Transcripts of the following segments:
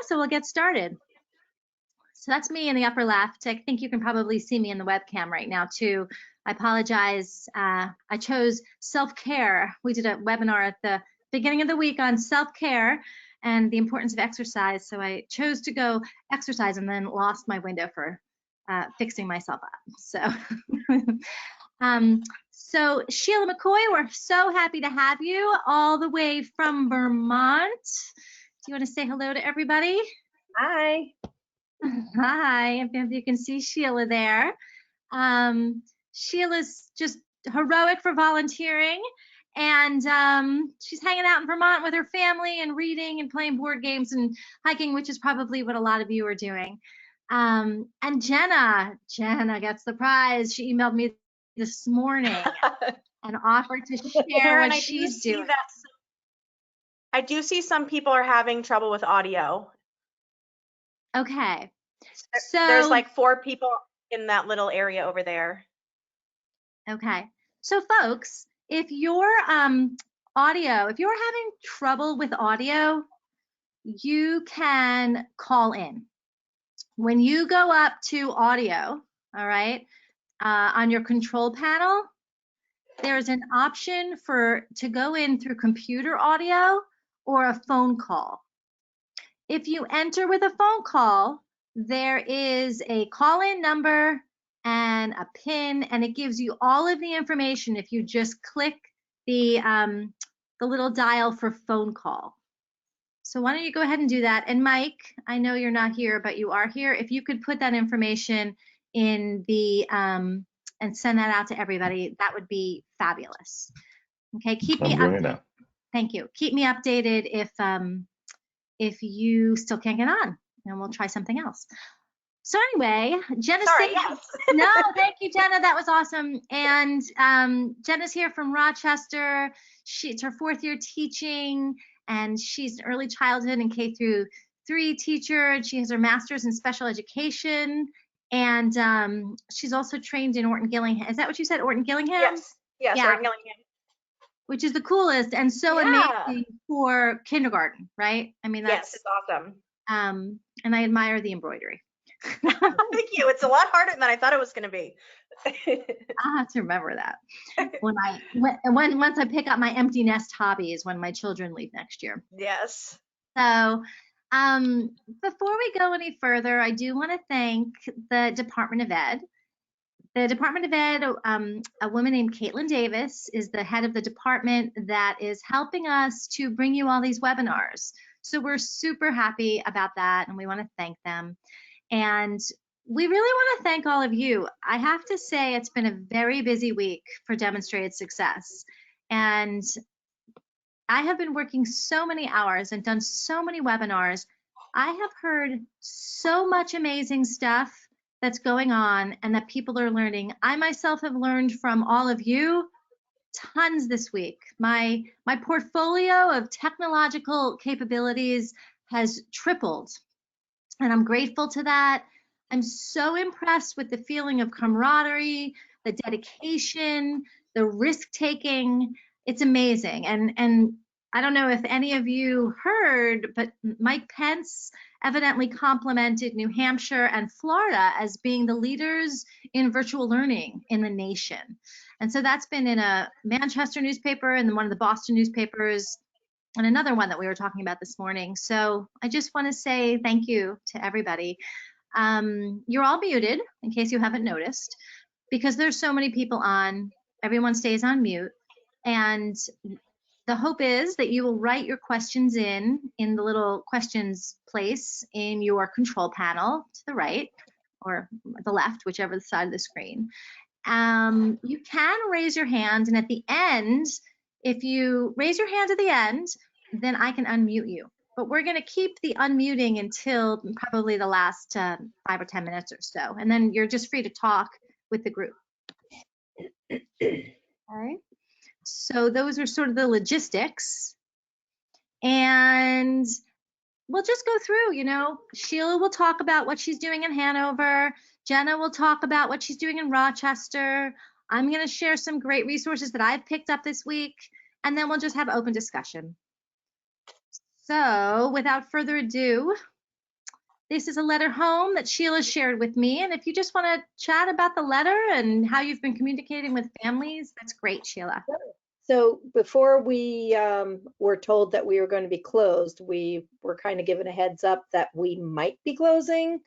so we'll get started. So that's me in the upper left. I think you can probably see me in the webcam right now too. I apologize. I chose self-care. We did a webinar at the beginning of the week on self-care and the importance of exercise. So I chose to go exercise and then lost my window for fixing myself up. So, so Sheila McCoy, we're so happy to have you all the way from Vermont. Do you want to say hello to everybody? Hi. Hi, if you can see Sheila there. Sheila's just heroic for volunteering, and she's hanging out in Vermont with her family and reading and playing board games and hiking, which is probably what a lot of you are doing. And Jenna gets the prize. She emailed me this morning and offered to share what she's doing. I do see some people are having trouble with audio. Okay. So there's like 4 people in that little area over there. Okay. So folks, if you're having trouble with audio, you can call in. When you go up to audio, all right, on your control panel, there's an option to go in through computer audio or a phone call. If you enter with a phone call, there is a call-in number and a PIN, and it gives you all of the information if you just click the little dial for phone call. So why don't you go ahead and do that? And Mike, I know you're not here, but you are here. If you could put that information in the and send that out to everybody, that would be fabulous. Okay, keep me updated. Thank you. Keep me updated if you still can't get on, and we'll try something else. So anyway, Jenna's No, thank you, Jenna. That was awesome. And Jenna's here from Rochester. It's her 4th year teaching, and she's an early childhood and K-3 teacher. And she has her master's in special education. And she's also trained in Orton Gillingham. Is that what you said, Orton Gillingham? Yes, yeah. Orton Gillingham. Which is the coolest and so amazing for kindergarten, right? I mean, yes, it's awesome. And I admire the embroidery. Thank you. It's a lot harder than I thought it was going to be. I'll have to remember that once I pick up my empty nest hobbies when my children leave next year. Yes. So before we go any further, I do want to thank the Department of Ed. The Department of Ed, a woman named Caitlin Davis is the head of the department that is helping us to bring you all these webinars. So we're super happy about that, and we want to thank them. And we really want to thank all of you. I have to say it's been a very busy week for Demonstrated Success. And I have been working so many hours and done so many webinars. I have heard so much amazing stuff that's going on and that people are learning. I myself have learned from all of you tons this week. My portfolio of technological capabilities has tripled, and I'm grateful to that. I'm so impressed with the feeling of camaraderie, the dedication, the risk-taking. It's amazing. And I don't know if any of you heard, but Mike Pence evidently complimented New Hampshire and Florida as being the leaders in virtual learning in the nation. And so that's been in a Manchester newspaper and one of the Boston newspapers and another one that we were talking about this morning. So I just want to say thank you to everybody. You're all muted in case you haven't noticed, because there's so many people on. Everyone stays on mute. And the hope is that you will write your questions in the little questions place in your control panel to the right or the left, whichever side of the screen. You can raise your hand, and at the end, if you raise your hand at the end, then I can unmute you. But we're going to keep the unmuting until probably the last 5 or 10 minutes or so, and then you're just free to talk with the group. All right. So those are sort of the logistics, and we'll just go through, you know, Sheila will talk about what she's doing in Hanover. Jenna will talk about what she's doing in Rochester. I'm going to share some great resources that I've picked up this week, and then we'll just have open discussion. So without further ado, this is a letter home that Sheila shared with me. And if you just want to chat about the letter and how you've been communicating with families, that's great, Sheila. So before we were told that we were going to be closed, we were kind of given a heads up that we might be closing.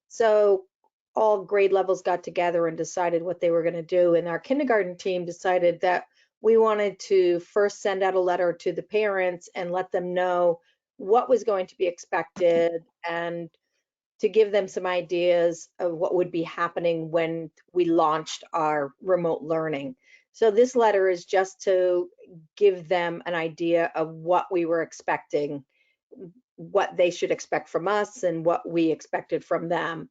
So all grade levels got together and decided what they were going to do. And our kindergarten team decided that we wanted to first send out a letter to the parents and let them know what was going to be expected and to give them some ideas of what would be happening when we launched our remote learning. So this letter is just to give them an idea of what we were expecting, what they should expect from us and what we expected from them,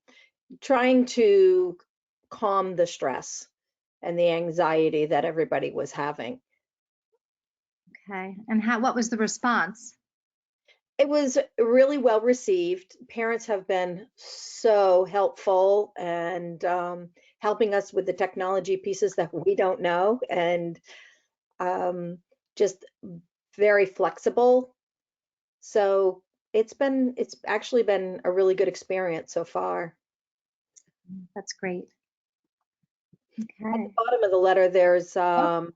trying to calm the stress and the anxiety that everybody was having. Okay. And what was the response? It was really well received. Parents have been so helpful and helping us with the technology pieces that we don't know, and just very flexible. So it's actually been a really good experience so far. That's great. At the Okay. bottom of the letter, there's whoop,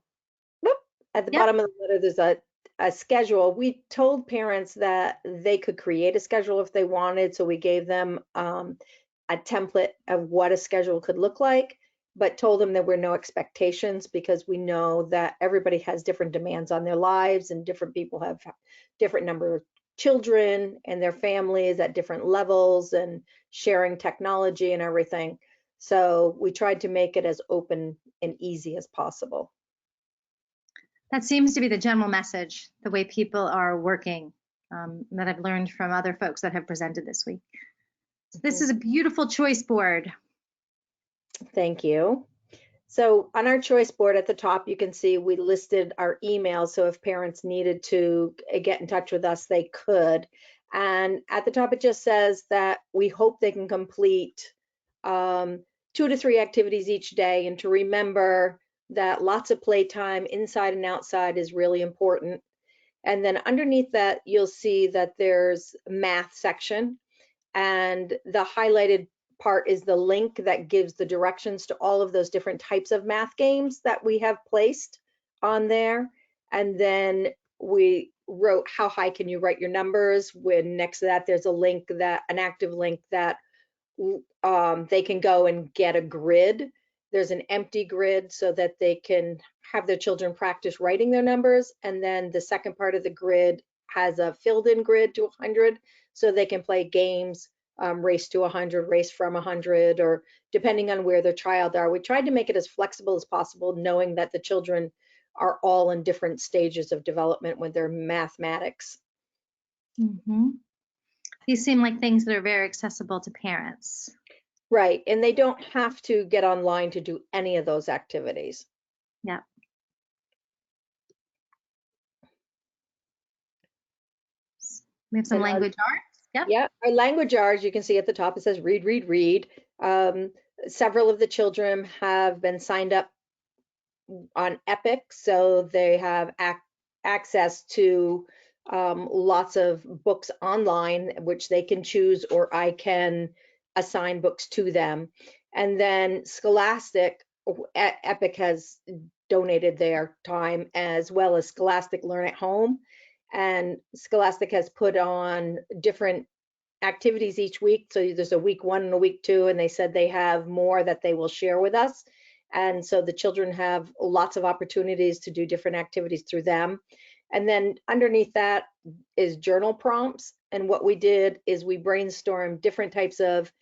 at the Yep. bottom of the letter, there's a schedule. We told parents that they could create a schedule if they wanted, so we gave them a template of what a schedule could look like, but told them there were no expectations because we know that everybody has different demands on their lives and different people have different number of children and their families at different levels and sharing technology and everything. So we tried to make it as open and easy as possible. That seems to be the general message, the way people are working, that I've learned from other folks that have presented this week. So this is a beautiful choice board. Thank you. So on our choice board at the top, you can see we listed our emails. So if parents needed to get in touch with us, they could. And at the top, it just says that we hope they can complete 2 to 3 activities each day, and to remember that lots of playtime inside and outside is really important. And then underneath that, you'll see that there's math section, and the highlighted part is the link that gives the directions to all of those different types of math games that we have placed on there. And then we wrote how high can you write your numbers, when next to that there's a link, that an active link that they can go and get a grid. There's an empty grid so that they can have their children practice writing their numbers. And then the second part of the grid has a filled in grid to 100 so they can play games, race to 100, race from 100, or depending on where their child are. We tried to make it as flexible as possible, knowing that the children are all in different stages of development with their mathematics. Mm-hmm. These seem like things that are very accessible to parents. Right, and they don't have to get online to do any of those activities. Yeah. We have some language arts. Yep. Yeah, our language arts, you can see at the top, it says read, read, read. Several of the children have been signed up on Epic, so they have access to lots of books online, which they can choose, or I can assign books to them. And then Scholastic, Epic has donated their time, as well as Scholastic Learn at Home. And Scholastic has put on different activities each week. So there's a week 1 and a week 2, and they said they have more that they will share with us. And so the children have lots of opportunities to do different activities through them. And then underneath that is journal prompts. And what we did is we brainstormed different types of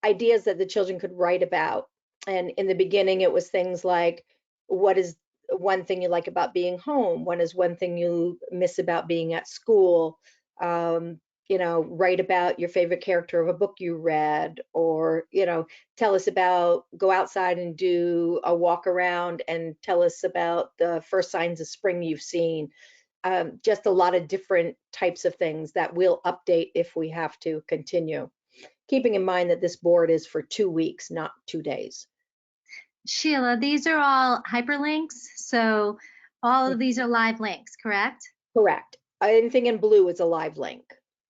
ideas that the children could write about. And in the beginning, it was things like, what is one thing you like about being home? What is one thing you miss about being at school? Write about your favorite character of a book you read, or, tell us about, go outside and do a walk around and tell us about the first signs of spring you've seen. Just a lot of different types of things that we'll update if we have to continue, keeping in mind that this board is for 2 weeks, not 2 days. Sheila, these are all hyperlinks. So all of these are live links, correct? Correct. Anything in blue is a live link.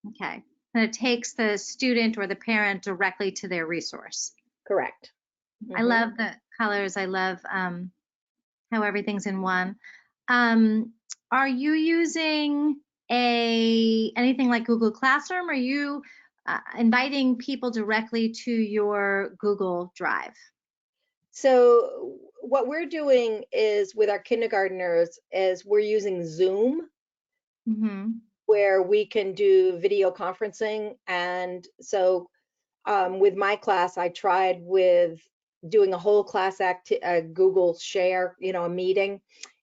Okay. And it takes the student or the parent directly to their resource. Correct. I love the colors. I love how everything's in one. Are you using anything like Google Classroom? Or are you inviting people directly to your Google Drive? So what we're doing is with our kindergartners is we're using Zoom, where we can do video conferencing. And so with my class, I tried with doing a whole class Google share, a meeting,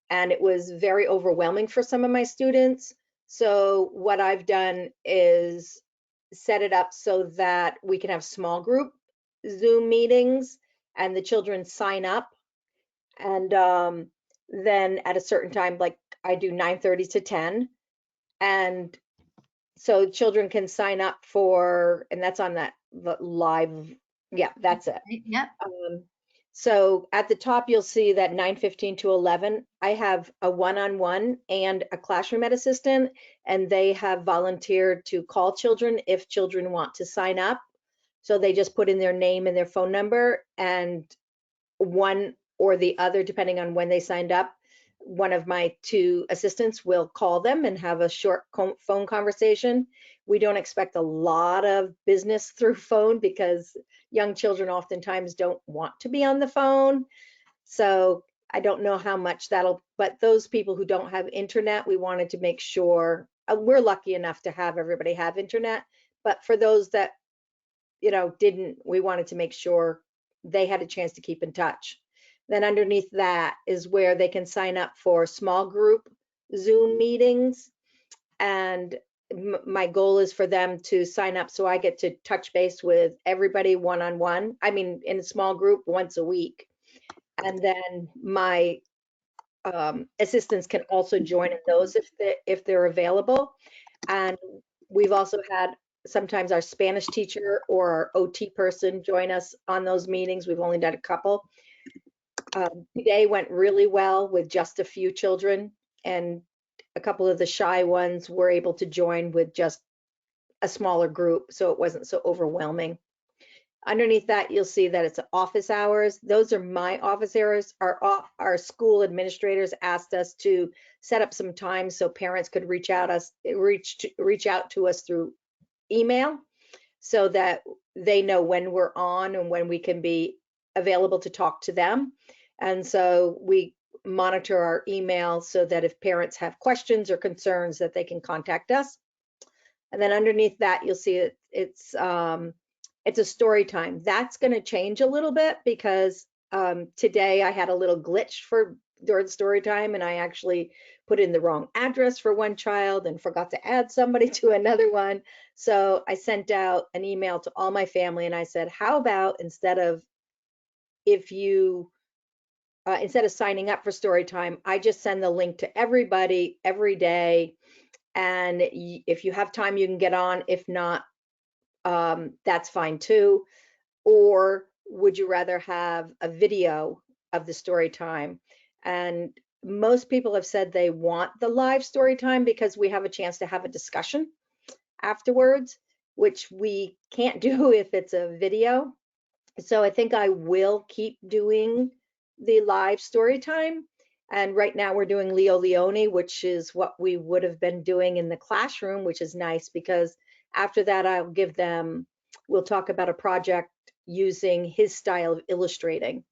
and it was very overwhelming for some of my students. So what I've done is set it up so that we can have small group Zoom meetings and the children sign up. And then at a certain time, like I do 9:30 to 10. And so children can sign up for, and that's on that live. Yeah, that's it. Yep. So at the top, you'll see that 9:15 to 11, I have a one-on-one and a classroom ed assistant, and they have volunteered to call children if children want to sign up. So they just put in their name and their phone number, and one or the other, depending on when they signed up, one of my two assistants will call them and have a short phone conversation. We don't expect a lot of business through phone because young children oftentimes don't want to be on the phone. So I don't know how much but those people who don't have internet, we wanted to make sure, we're lucky enough to have everybody have internet, but for those that, didn't, we wanted to make sure they had a chance to keep in touch. Then underneath that is where they can sign up for small group Zoom meetings. And my goal is for them to sign up so I get to touch base with everybody one-on-one. I mean, in a small group once a week. And then my assistants can also join in those if they're available. And we've also had sometimes our Spanish teacher or our OT person join us on those meetings. We've only done a couple. Today went really well with just a few children, and a couple of the shy ones were able to join with just a smaller group, so it wasn't so overwhelming. Underneath that, you'll see that it's office hours. Those are my office hours. Our school administrators asked us to set up some time so parents could reach out to us through email so that they know when we're on and when we can be available to talk to them. And so we monitor our email so that if parents have questions or concerns that they can contact us. And then underneath that, you'll see it's a story time. That's going to change a little bit because today I had a little glitch during story time, and I actually put in the wrong address for one child and forgot to add somebody to another one. So I sent out an email to all my family and I said, how about instead of signing up for story time, I just send the link to everybody every day. And if you have time, you can get on. If not, that's fine too. Or would you rather have a video of the story time? And most people have said they want the live story time because we have a chance to have a discussion afterwards, which we can't do if it's a video. So I think I will keep doing the live story time. And right now we're doing Leo Leone, which is what we would have been doing in the classroom, which is nice because after that we'll talk about a project using his style of illustrating.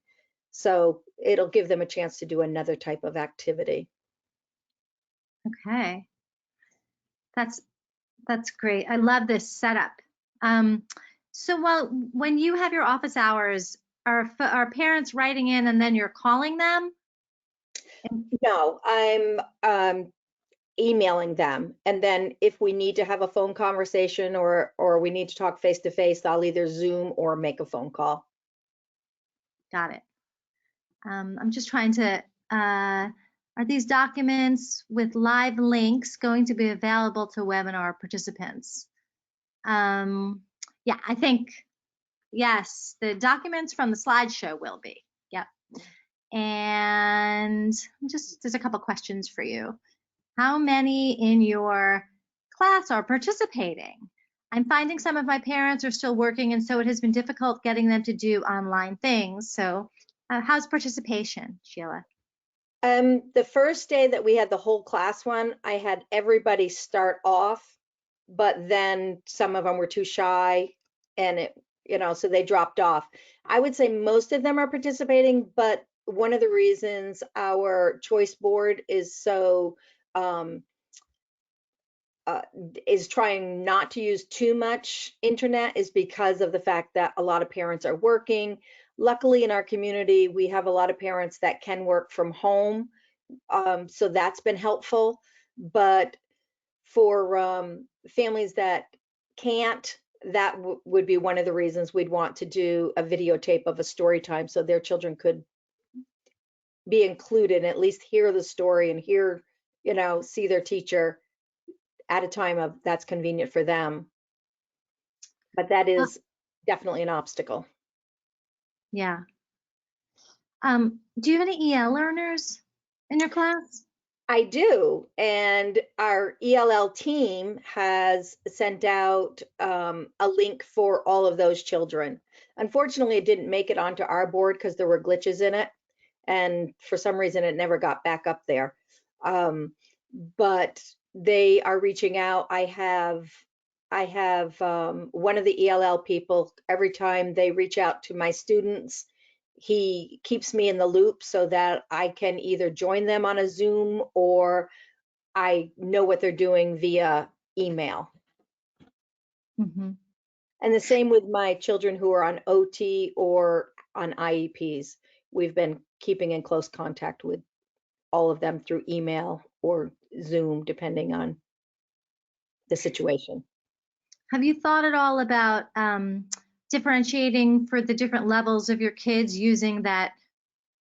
So it'll give them a chance to do another type of activity. Okay. That's great. I love this setup. So when you have your office hours, are parents writing in and then you're calling them? No, I'm emailing them, and then if we need to have a phone conversation or we need to talk face to face, I'll either Zoom or make a phone call. Got it. I'm just trying to, are these documents with live links going to be available to webinar participants? Yeah, I think, yes, the documents from the slideshow will be. Yep. And there's a couple questions for you. How many in your class are participating? I'm finding some of my parents are still working, and so it has been difficult getting them to do online things. So how's participation, Sheila? The first day that we had the whole class one, I had everybody start off, but then some of them were too shy and so they dropped off. I would say most of them are participating, but one of the reasons our choice board is so is trying not to use too much internet is because of the fact that a lot of parents are working. Luckily in our community, we have a lot of parents that can work from home. So that's been helpful. But for families that can't, that would be one of the reasons we'd want to do a videotape of a story time so their children could be included and at least hear the story and hear, see their teacher at a time of that's convenient for them. But that is definitely an obstacle. Yeah. Do you have any EL learners in your class? I do, and our ELL team has sent out a link for all of those children. Unfortunately, it didn't make it onto our board because there were glitches in it, and for some reason it never got back up there. But they are reaching out. I have one of the ELL people, every time they reach out to my students, he keeps me in the loop so that I can either join them on a Zoom or I know what they're doing via email. Mm-hmm. And the same with my children who are on OT or on IEPs. We've been keeping in close contact with all of them through email or Zoom, depending on the situation. Have you thought at all about differentiating for the different levels of your kids using that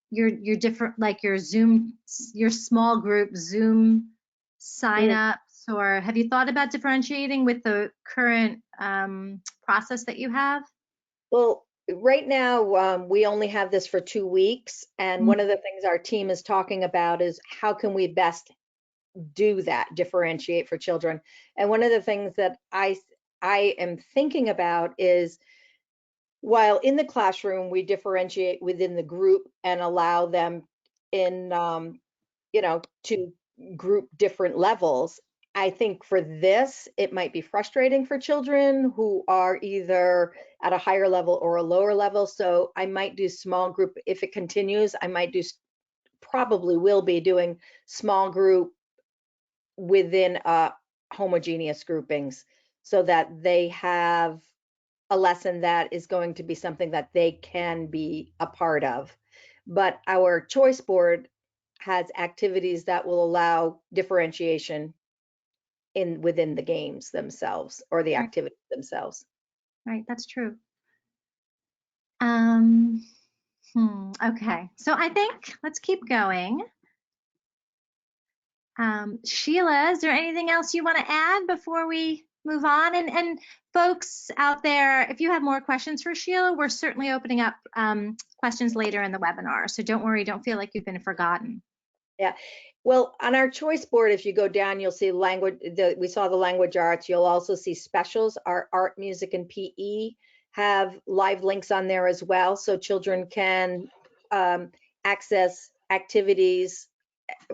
your different, like your Zoom, your small group Zoom signups, or have you thought about differentiating with the current process that you have? Well, right now, we only have this for 2 weeks, and one of the things our team is talking about is how can we best do that, differentiate for children. And one of the things that I am thinking about is while in the classroom we differentiate within the group and allow them in to group different levels. I think for this it might be frustrating for children who are either at a higher level or a lower level, so I might do small group. If it continues, I might do, probably will be doing small group within homogeneous groupings so that they have a lesson that is going to be something that they can be a part of. But our choice board has activities that will allow differentiation within the games themselves or the activities themselves. Right, that's true. Okay, so I think let's keep going. Sheila, is there anything else you want to add before we move on? And folks out there, if you have more questions for Sheila, we're certainly opening up questions later in the webinar. So don't worry, don't feel like you've been forgotten. Yeah. Well, on our choice board, if you go down, you'll see language. We saw the language arts. You'll also see specials. Our art, music, and PE have live links on there as well, so children can access activities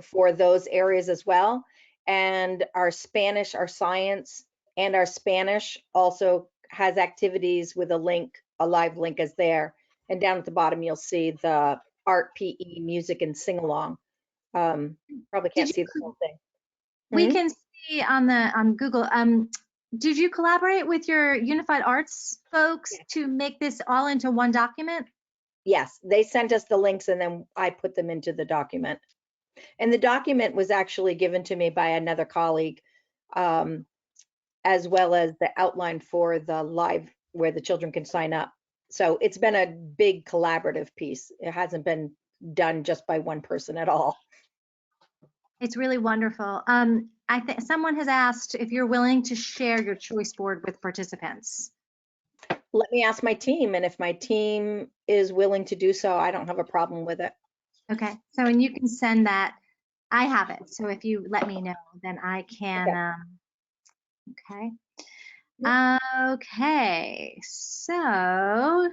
for those areas as well. And our Spanish, our science, and our Spanish also has activities with a link, a live link is there. And down at the bottom, you'll see the art, PE, music, and sing along. Probably can't see the whole thing. We can see on Google. Did you collaborate with your Unified Arts folks to make this all into one document? Yes, they sent us the links and then I put them into the document. And the document was actually given to me by another colleague, as well as the outline for the live where the children can sign up. So it's been a big collaborative piece. It hasn't been done just by one person at all. It's really wonderful. I think someone has asked if you're willing to share your choice board with participants. Let me ask my team, and if my team is willing to do so, I don't have a problem with it. Okay, so and you can send that I have it. So if you let me know, then I can, okay. Okay, so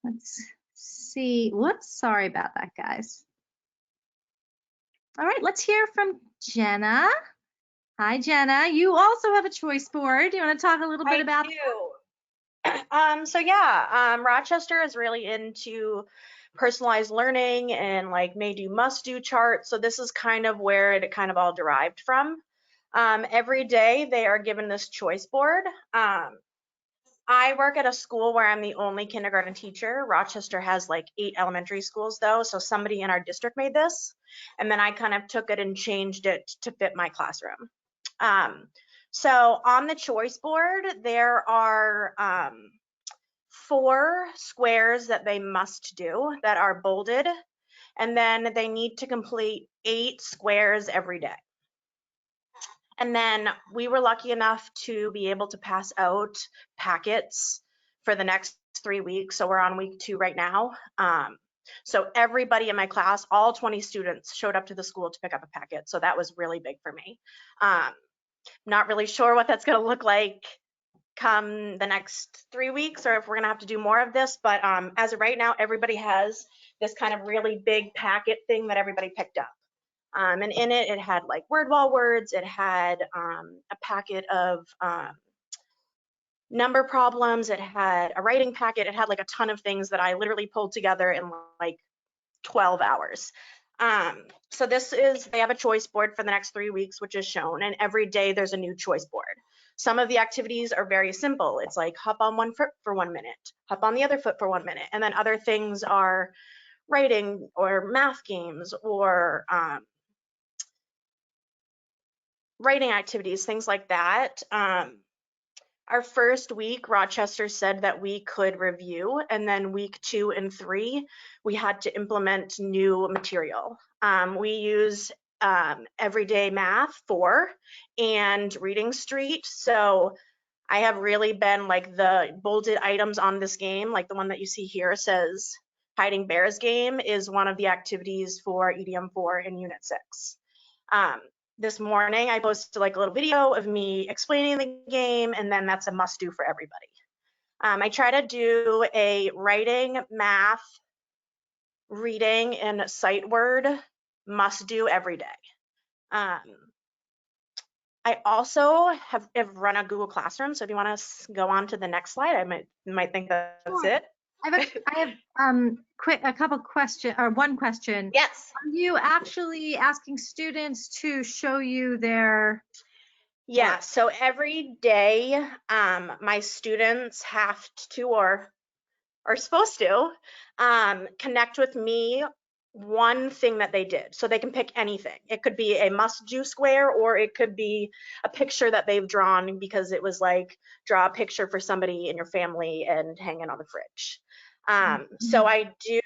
let's see. Whoops, sorry about that, guys. All right, let's hear from Jenna. Hi, Jenna. You also have a choice board. Do you want to talk a little bit about it? So yeah, Rochester is really into personalized learning and like may do, must do charts. So this is kind of where it kind of all derived from. Every day they are given this choice board. I work at a school where I'm the only kindergarten teacher. Rochester has like 8 elementary schools though, so somebody in our district made this, and then I kind of took it and changed it to fit my classroom. So on the choice board, there are 4 squares that they must do that are bolded, and then they need to complete 8 squares every day. And then we were lucky enough to be able to pass out packets for the next 3 weeks. So we're on week 2 right now. So everybody in my class, all 20 students, showed up to the school to pick up a packet. So that was really big for me. Not really sure what that's going to look like come the next 3 weeks, or if we're going to have to do more of this. But as of right now, everybody has this kind of really big packet thing that everybody picked up. And in it, it had like word wall words. It had a packet of number problems. It had a writing packet. It had like a ton of things that I literally pulled together in like 12 hours. So this is, they have a choice board for the next 3 weeks, which is shown, and every day there's a new choice board. Some of the activities are very simple. It's like hop on one foot for 1 minute, hop on the other foot for 1 minute. And then other things are writing or math games or writing activities, things like that. Our first week, Rochester said that we could review, and then week 2 and 3, we had to implement new material. We use Everyday Math 4 and Reading Street. So I have really been like the bolded items on this game, like the one that you see here says Hiding Bears game is one of the activities for EDM 4 in Unit 6. This morning I posted like a little video of me explaining the game, and then that's a must do for everybody. I try to do a writing, math, reading, and sight word must do every day. I also have run a Google Classroom, so if you want to go on to the next slide, I might think that's Sure. it. I have a couple questions, or one question. Yes. Are you actually asking students to show you their Yeah, work? so every day my students have to or are supposed to connect with me one thing that they did. So they can pick anything. It could be a must do square, or it could be a picture that they've drawn because it was like draw a picture for somebody in your family and hang it on the fridge. So I do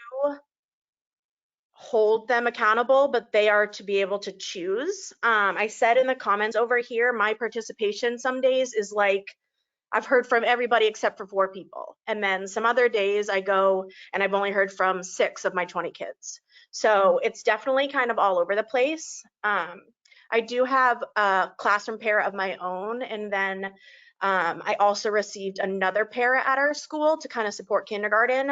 hold them accountable, but they are to be able to choose. I said in the comments over here, my participation some days is like, I've heard from everybody except for 4 people. And then some other days I go and I've only heard from 6 of my 20 kids. So it's definitely kind of all over the place. I do have a classroom para of my own, and then I also received another para at our school to kind of support kindergarten.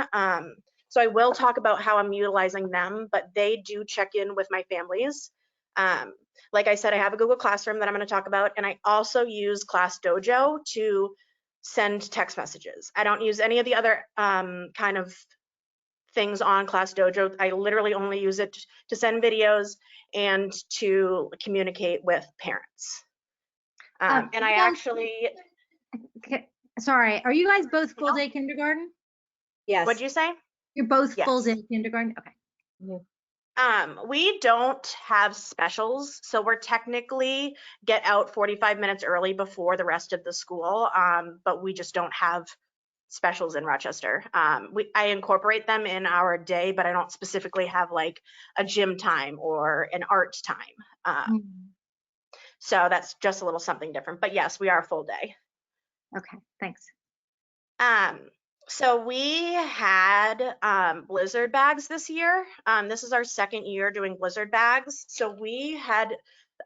So I will talk about how I'm utilizing them, but they do check in with my families. Like I said, I have a Google Classroom that I'm going to talk about, and I also use Class Dojo to send text messages. I don't use any of the other kind of things on Class Dojo. I literally only use it to send videos and to communicate with parents. And I actually, sorry, are you guys both full day kindergarten? Yes. what'd you say? You're both Yes. full day kindergarten? Okay. We don't have specials, so we're technically get out 45 minutes early before the rest of the school, but we just don't have specials in Rochester. I incorporate them in our day, but I don't specifically have like a gym time or an art time. So that's just a little something different. But yes, we are full day. Okay, thanks. So we had blizzard bags this year. This is our second year doing blizzard bags. So we had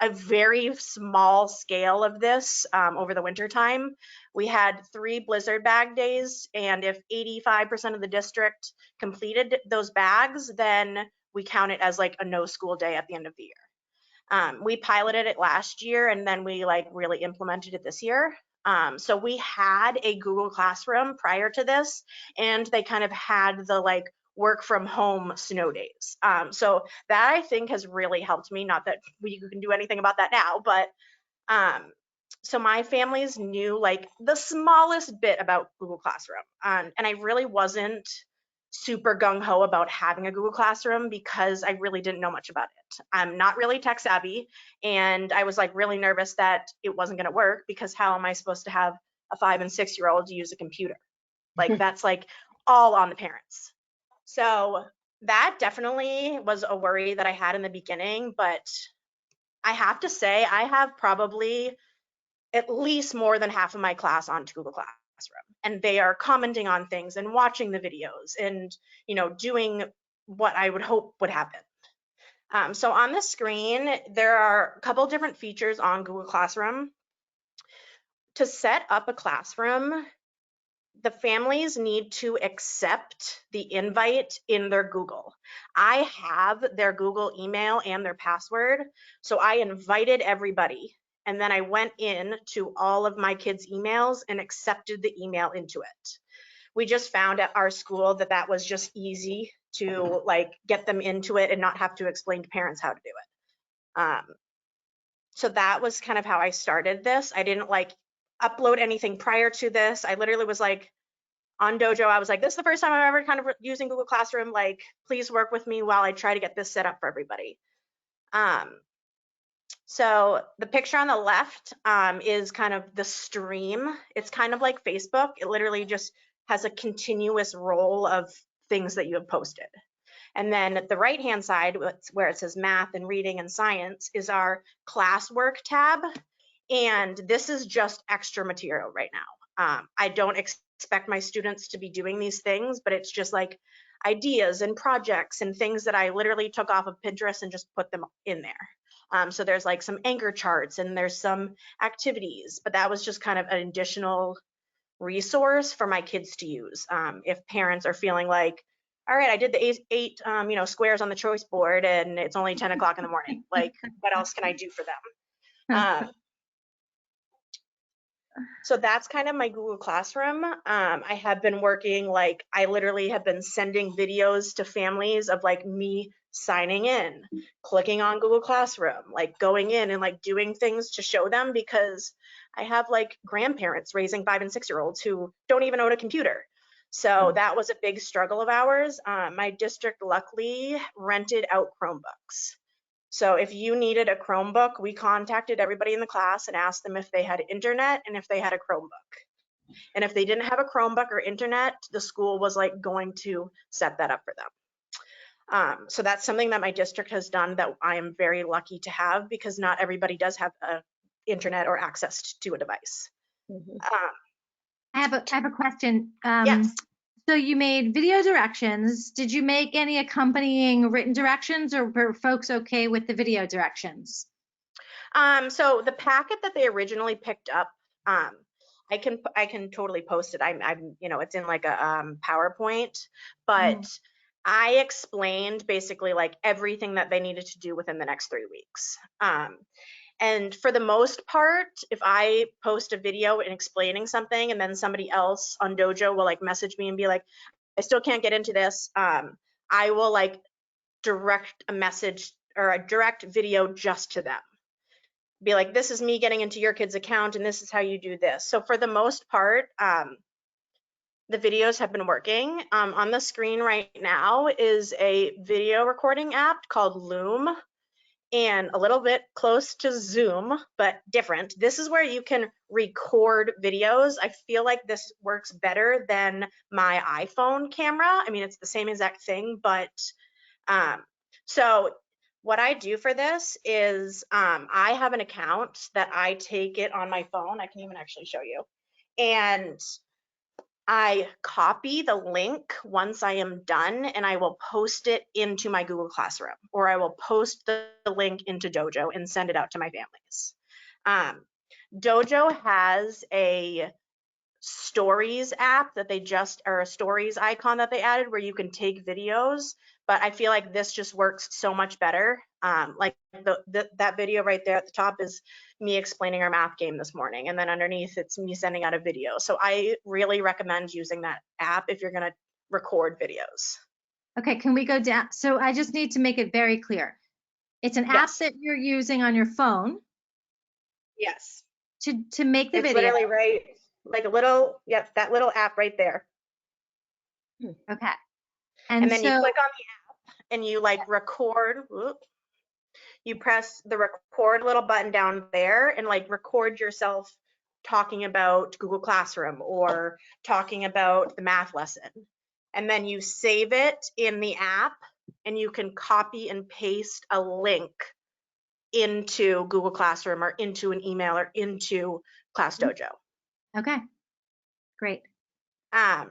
a very small scale of this over the winter time. We had 3 blizzard bag days, and if 85% of the district completed those bags, then we count it as like a no school day at the end of the year. We piloted it last year, and then we like really implemented it this year. So we had a Google Classroom prior to this, and they kind of had the like work from home snow days. So that I think has really helped me. Not that we can do anything about that now, but so my families knew like the smallest bit about Google Classroom, and I really wasn't super gung-ho about having a Google Classroom because I really didn't know much about it. I'm not really tech savvy, and I was like really nervous that it wasn't going to work because how am I supposed to have a 5 and 6-year-old use a computer? Like that's like all on the parents. So that definitely was a worry that I had in the beginning, but I have to say I have probably at least more than half of my class onto Google Classroom, and they are commenting on things and watching the videos and doing what I would hope would happen. So on the screen there are a couple different features on Google Classroom. To set up a classroom, the families need to accept the invite in their Google. I have their Google email and their password, so I invited everybody, and then I went in to all of my kids' emails and accepted the email into it. We just found at our school that that was just easy to like get them into it and not have to explain to parents how to do it. So that was kind of how I started this. I didn't like upload anything prior to this. I literally was like, on Dojo, I was like, this is the first time I'm ever kind of using Google Classroom. Like, please work with me while I try to get this set up for everybody. So the picture on the left is kind of the stream. It's kind of like Facebook. It literally just has a continuous roll of things that you have posted. And then at the right-hand side, where it says math and reading and science, is our classwork tab. And this is just extra material right now. I don't expect my students to be doing these things, but it's just like ideas and projects and things that I literally took off of Pinterest and just put them in there. So there's like some anchor charts and there's some activities, but that was just kind of an additional resource for my kids to use. If parents are feeling like, all right, I did the eight squares on the choice board and it's only 10 o'clock in the morning. Like, what else can I do for them? So that's kind of my Google Classroom. I have been working, like, I literally have been sending videos to families of like me signing in, clicking on Google Classroom, like going in and like doing things to show them, because I have like grandparents raising 5 and 6-year-olds who don't even own a computer. So that was a big struggle of ours. My district luckily rented out Chromebooks. So if you needed a Chromebook, we contacted everybody in the class and asked them if they had internet and if they had a Chromebook. And if they didn't have a Chromebook or internet, the school was like going to set that up for them. So that's something that my district has done that I am very lucky to have, because not everybody does have a internet or access to a device. I have a question. Yes. So you made video directions. Did you make any accompanying written directions, or were folks okay with the video directions? So the packet that they originally picked up, I can totally post it. I'm it's in like a PowerPoint, but I explained basically like everything that they needed to do within the next 3 weeks. And for the most part, if I post a video and explaining something and then somebody else on Dojo will like message me and be like, I still can't get into this, I will like direct a message or a direct video just to them. Be like, this is me getting into your kid's account and this is how you do this. So for the most part, the videos have been working. On the screen right now is a video recording app called Loom, and a little bit close to Zoom, but different. This is where you can record videos. I feel like this works better than my iPhone camera. I mean, it's the same exact thing, but so what I do for this is I have an account that I take it on my phone. I can even actually show you. And I copy the link once I am done, and I will post it into my Google Classroom, or I will post the link into Dojo and send it out to my families. Dojo has a stories app that they just, or a stories icon that they added where you can take videos, but I feel like this just works so much better. Like that video right there at the top is me explaining our math game this morning, and then underneath it's me sending out a video. So I really recommend using that app if you're going to record videos. Okay, can we go down? So I just need to make it very clear. It's an app Yes. that you're using on your phone Yes. to make the It's video. literally right, like a little, yep, that little app right there. Okay. And then you so, click on the app and you like record. Whoop, you press the record little button down there and like record yourself talking about Google Classroom or talking about the math lesson. And then you save it in the app and you can copy and paste a link into Google Classroom or into an email or into Class Dojo. okay, great. Um,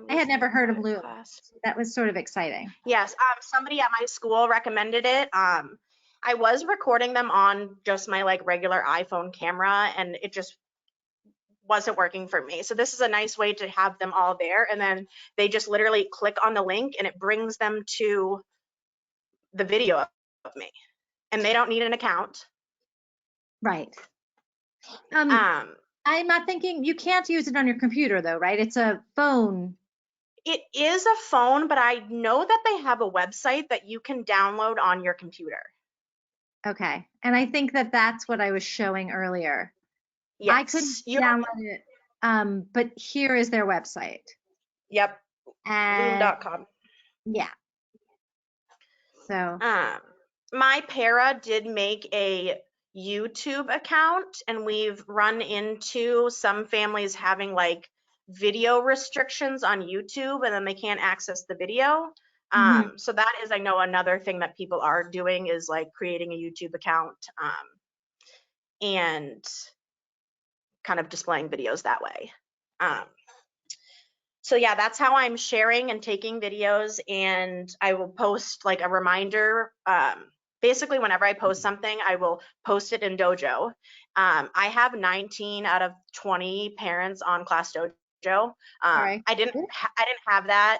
I had never heard of Loom. class. That was sort of exciting. Yes, somebody at my school recommended it. I was recording them on just my like regular iPhone camera, and it just wasn't working for me. So this is a nice way to have them all there, and then they just literally click on the link, and it brings them to the video of me, and they don't need an account. Right. Um, I'm not thinking you can't use it on your computer though, right? It's a phone. it is a phone, but I know that they have a website that you can download on your computer. Okay. And I think that that's what I was showing earlier. Yes. I couldn't download it, but here is their website. Yep. And Loom.com. yeah. So. My para did make a YouTube account, and we've run into some families having like video restrictions on YouTube, and then they can't access the video. So that is, I know, another thing that people are doing is like creating a YouTube account and kind of displaying videos that way. So yeah, that's how I'm sharing and taking videos, and I will post like a reminder. Basically, whenever I post something, I will post it in Dojo. I have 19 out of 20 parents on Class Dojo. I didn't have that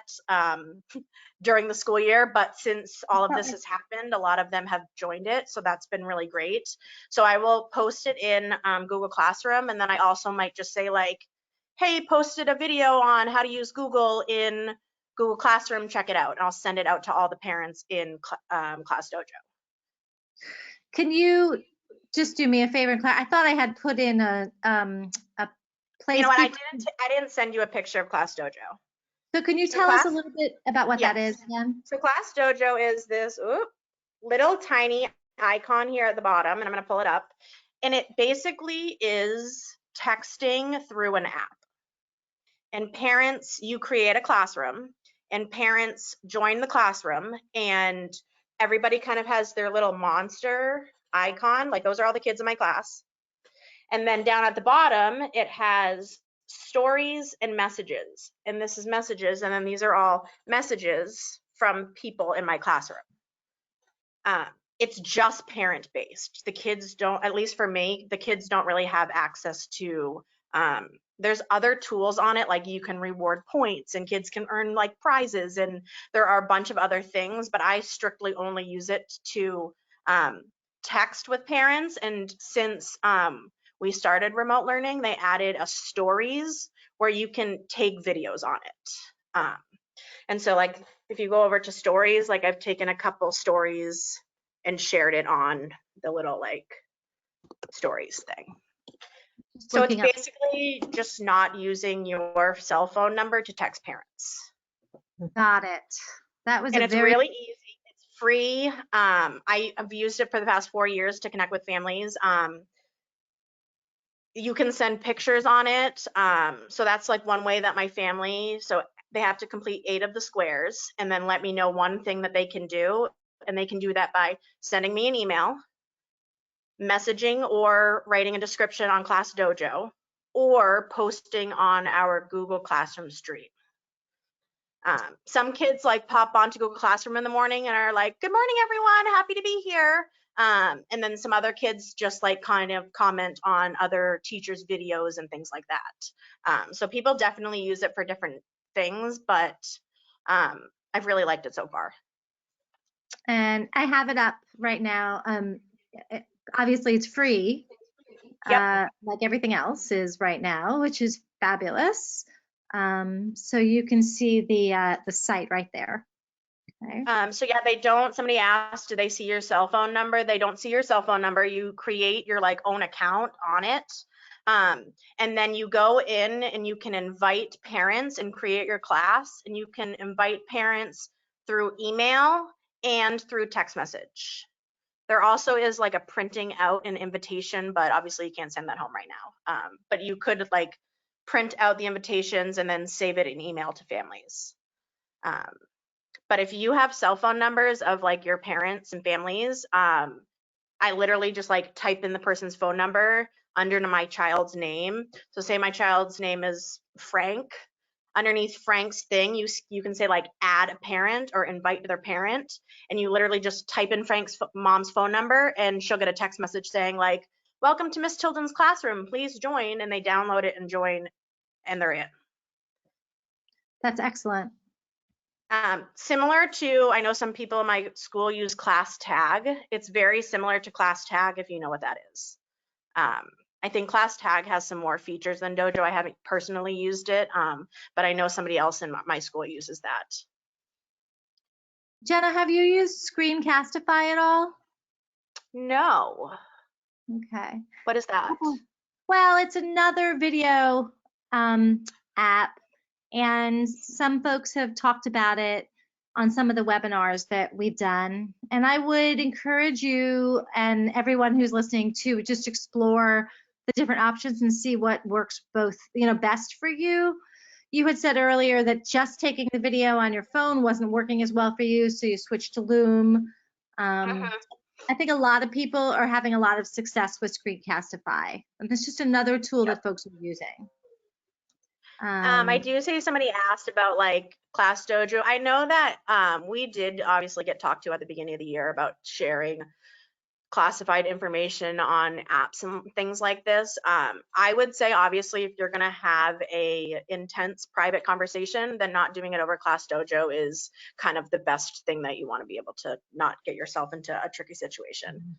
during the school year, but since all of this has happened, a lot of them have joined it, so that's been really great. So I will post it in Google Classroom, and then I also might just say like, hey, posted a video on how to use Google in Google Classroom, check it out. And I'll send it out to all the parents in Class Dojo. Can you just do me a favor? I thought I had put in a place. You know what, I didn't send you a picture of Class Dojo. So can you tell us a little bit about what that is again? So Class Dojo is this little tiny icon here at the bottom, and I'm gonna pull it up. And it basically is texting through an app. And parents, you create a classroom, and parents join the classroom, and everybody kind of has their little monster icon, like those are all the kids in my class. And then down at the bottom, it has stories and messages, and this is messages, and then these are all messages from people in my classroom. It's just parent based. The kids don't, at least for me, the kids don't really have access to there's other tools on it, like you can reward points and kids can earn like prizes, and there are a bunch of other things, but I strictly only use it to text with parents. And since we started remote learning, they added a stories where you can take videos on it. And so like if you go over to stories, like I've taken a couple stories and shared it on the little like stories thing. So it's basically just not using your cell phone number to text parents. Got it. That was, and it's really easy. It's free. I've used it for the past 4 years to connect with families. You can send pictures on it. So that's like one way that my family, so they have to complete 8 of the squares and then let me know one thing that they can do. And they can do that by sending me an email, messaging, or writing a description on Class Dojo. or posting on our Google Classroom stream. Some kids like pop onto Google Classroom in the morning and are like, good morning, everyone, happy to be here. And then some other kids just like kind of comment on other teachers' videos and things like that. So people definitely use it for different things, but I've really liked it so far. And I have it up right now. Obviously it's free, Yep. like everything else is right now, which is fabulous. So you can see the site right there. Okay. So yeah, somebody asked, do they see your cell phone number? They don't see your cell phone number. You create your like own account on it. And then you go in and you can invite parents and create your class, and you can invite parents through email and through text message. There also is like a printing out an invitation, but obviously you can't send that home right now. But you could like print out the invitations and then save it in email to families. But if you have cell phone numbers of like your parents and families, I literally just like type in the person's phone number under my child's name. So say my child's name is Frank. Underneath Frank's thing, you can say like add a parent or invite their parent, and you literally just type in Frank's mom's phone number, and she'll get a text message saying like, welcome to Miss Tilden's classroom, please join, and they download it and join, and they're in. That's excellent. Similar to, I know some people in my school use Class Tag. It's very similar to Class Tag, if you know what that is. I think Class Tag has some more features than Dojo. I haven't personally used it, but I know somebody else in my school uses that. Jenna, have you used Screencastify at all? No. Okay. What is that? Well, it's another video app, and some folks have talked about it on some of the webinars that we've done. And I would encourage you and everyone who's listening to just explore the different options and see what works both, best for you. You had said earlier that just taking the video on your phone wasn't working as well for you, so you switched to Loom. I think a lot of people are having a lot of success with Screencastify, and it's just another tool that folks are using. I do see somebody asked about like Class Dojo. I know that we did obviously get talked to at the beginning of the year about sharing classified information on apps and things like this. I would say obviously if you're going to have a intense private conversation, then not doing it over Class Dojo is kind of the best thing that you want to be able to not get yourself into a tricky situation.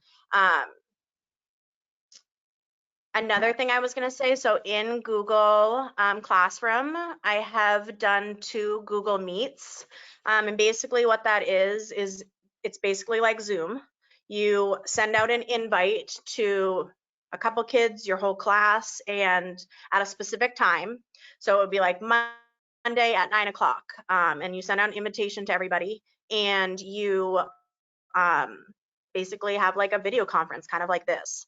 Another thing I was going to say, so in Google Classroom, I have done 2 Google Meets. And basically what that is it's basically like Zoom. You send out an invite to a couple kids, your whole class, and at a specific time. So it would be like Monday at 9 o'clock. And you send out an invitation to everybody, and you basically have like a video conference, kind of like this.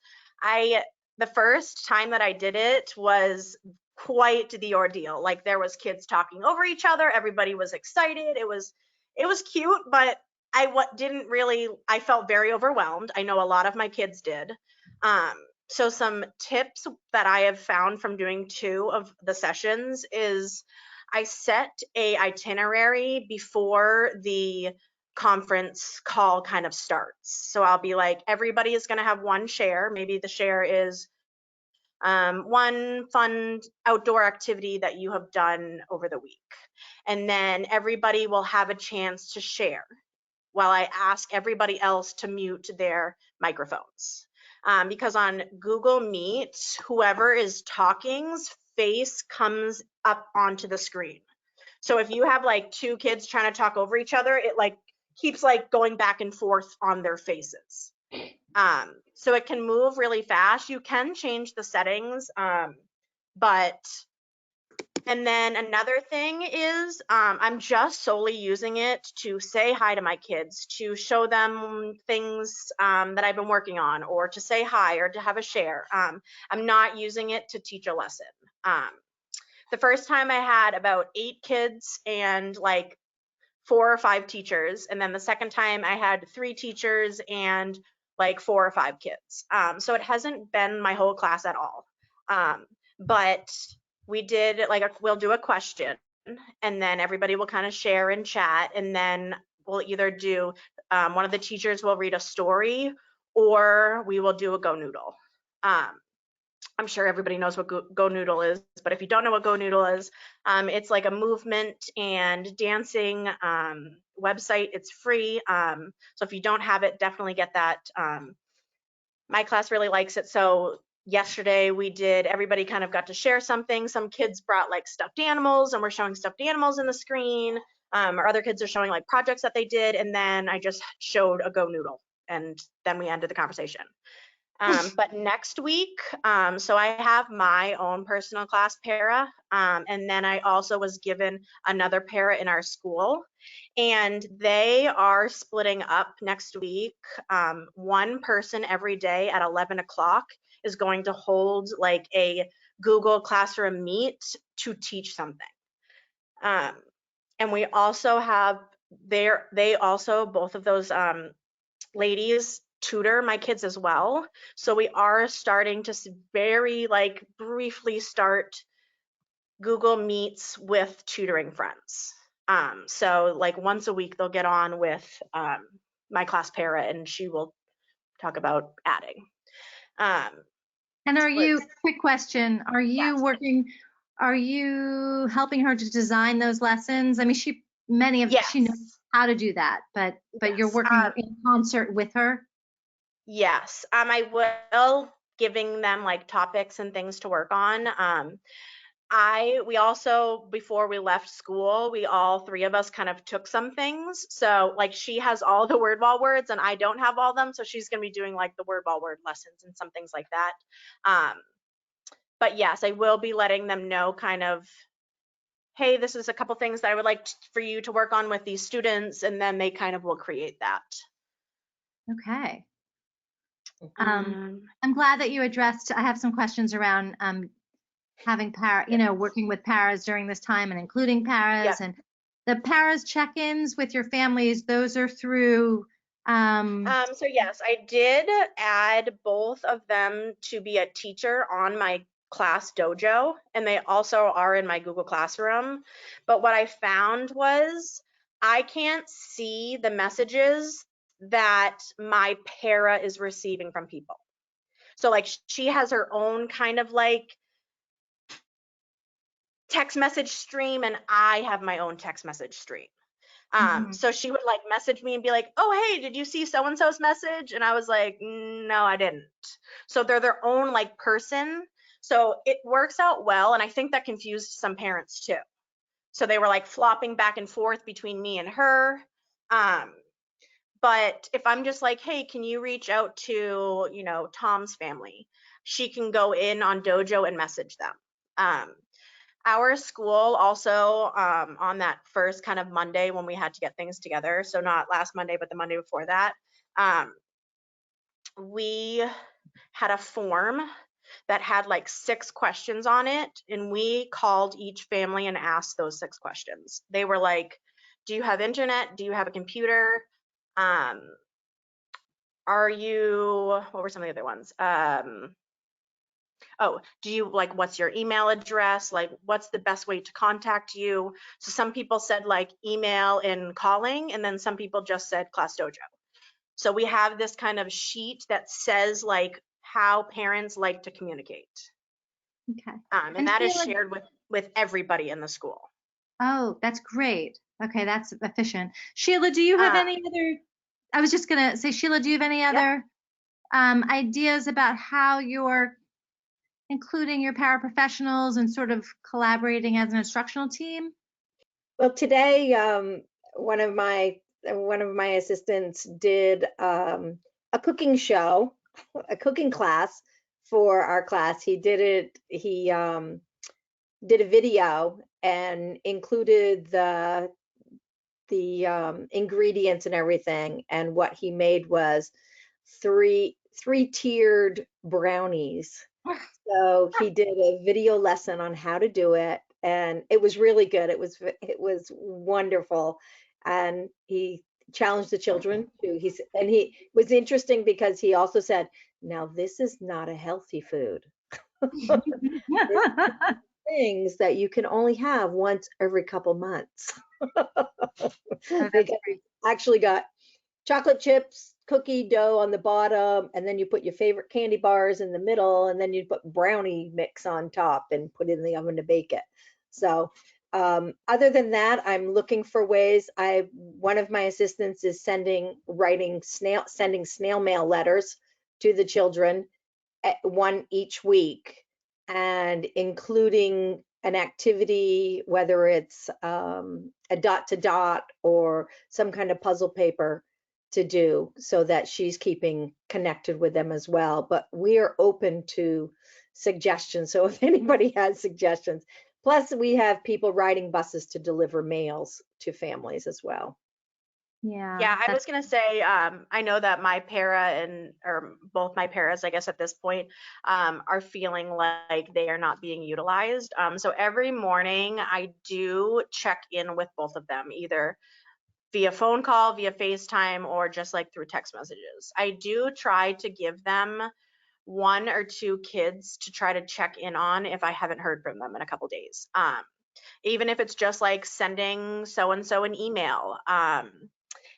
The first time that I did it was quite the ordeal. Like there was kids talking over each other. Everybody was excited. It was cute, but I felt very overwhelmed. I know a lot of my kids did. So some tips that I have found from doing 2 of the sessions is I set a itinerary before the conference call kind of starts. So I'll be like, everybody is going to have one share. Maybe the share is one fun outdoor activity that you have done over the week. And then everybody will have a chance to share while I ask everybody else to mute their microphones. Because on Google Meet, whoever is talking's face comes up onto the screen. So if you have like 2 kids trying to talk over each other, it like keeps like going back and forth on their faces. So it can move really fast. You can change the settings, and then another thing is I'm just solely using it to say hi to my kids, to show them things that I've been working on, or to say hi or to have a share. I'm not using it to teach a lesson. The first time I had about 8 kids and like 4 or 5 teachers. And then the second time I had 3 teachers and like 4 or 5 kids. So it hasn't been my whole class at all. But we did we'll do a question, and then everybody will kind of share and chat, and then we'll either do one of the teachers will read a story, or we will do a Go Noodle. I'm sure everybody knows what Go Noodle is, but if you don't know what Go Noodle is, it's like a movement and dancing website. It's free. So if you don't have it, definitely get that. My class really likes it. So yesterday everybody kind of got to share something. Some kids brought like stuffed animals and we're showing stuffed animals in the screen. Or other kids are showing like projects that they did. And then I just showed a Go Noodle, and then we ended the conversation. But next week, so I have my own personal class para, and then I also was given another para in our school, and they are splitting up next week. One person every day at 11 o'clock is going to hold like a Google Classroom Meet to teach something. And we also have both of those ladies tutor my kids as well. So we are starting to very briefly start Google Meets with tutoring friends. So like once a week they'll get on with my class para, and she will talk about adding. And quick question, are you Yes. are you helping her to design those lessons? I mean, she Yes. knows how to do that, but you're Yes. working in concert with her? Yes, I will, giving them like topics and things to work on. We also, before we left school, we all three of us kind of took some things. So like she has all the word wall words and I don't have all them. So she's going to be doing like the word wall word lessons and some things like that. But yes, I will be letting them know kind of, hey, this is a couple things that I would like for you to work on with these students. And then they kind of will create that. Okay. I'm glad that you addressed, I have some questions around having working with paras during this time and including paras. Yep. And the paras check-ins with your families, those are through So yes, I did add both of them to be a teacher on my class dojo, and they also are in my Google Classroom. But what I found was I can't see the messages that my para is receiving from people. So like she has her own kind of like text message stream, and I have my own text message stream. So she would like message me and be like, oh, hey, did you see so-and-so's message? And I was like, no, I didn't. So they're their own like person. So it works out well. And I think that confused some parents too. So they were like flopping back and forth between me and her. But if I'm just like, hey, can you reach out to, Tom's family? She can go in on Dojo and message them. Our school also, on that first kind of Monday when we had to get things together, so not last Monday, but the Monday before that, we had a form that had like 6 questions on it, and we called each family and asked those 6 questions. They were like, do you have internet? Do you have a computer? What were some of the other ones? Oh, what's your email address? Like, what's the best way to contact you? So some people said like email and calling, and then some people just said Class Dojo. So we have this kind of sheet that says like how parents like to communicate. Okay. And that is shared with everybody in the school. Oh, that's great. Okay, that's efficient. Sheila, do you have any other, I was just gonna say, Sheila, do you have any other ideas about how you're including your paraprofessionals and sort of collaborating as an instructional team? Well, today, one of my assistants did a cooking show, a cooking class for our class. He did a video and included the ingredients and everything. And what he made was three-tiered brownies. So he did a video lesson on how to do it, and it was really good. It was wonderful, and he challenged the children too. He was interesting because he also said, "Now this is not a healthy food." Things that you can only have once every couple months. Oh, that's Because great. actually got chocolate chips, cookie dough on the bottom, and then you put your favorite candy bars in the middle, and then you put brownie mix on top and put it in the oven to bake it. So other than that, I'm looking for ways. One of my assistants is sending snail mail letters to the children, one each week, and including an activity, whether it's a dot to dot or some kind of puzzle paper to do, so that she's keeping connected with them as well. But we are open to suggestions. So if anybody has suggestions, plus we have people riding buses to deliver mails to families as well. Yeah, Yeah, I that's was gonna say, I know that my or both my paras, I guess at this point, are feeling like they are not being utilized. So every morning I do check in with both of them, either via phone call, via FaceTime, or just like through text messages. I do try to give them one or two kids to try to check in on if I haven't heard from them in a couple days. Even if it's just like sending so and so an email.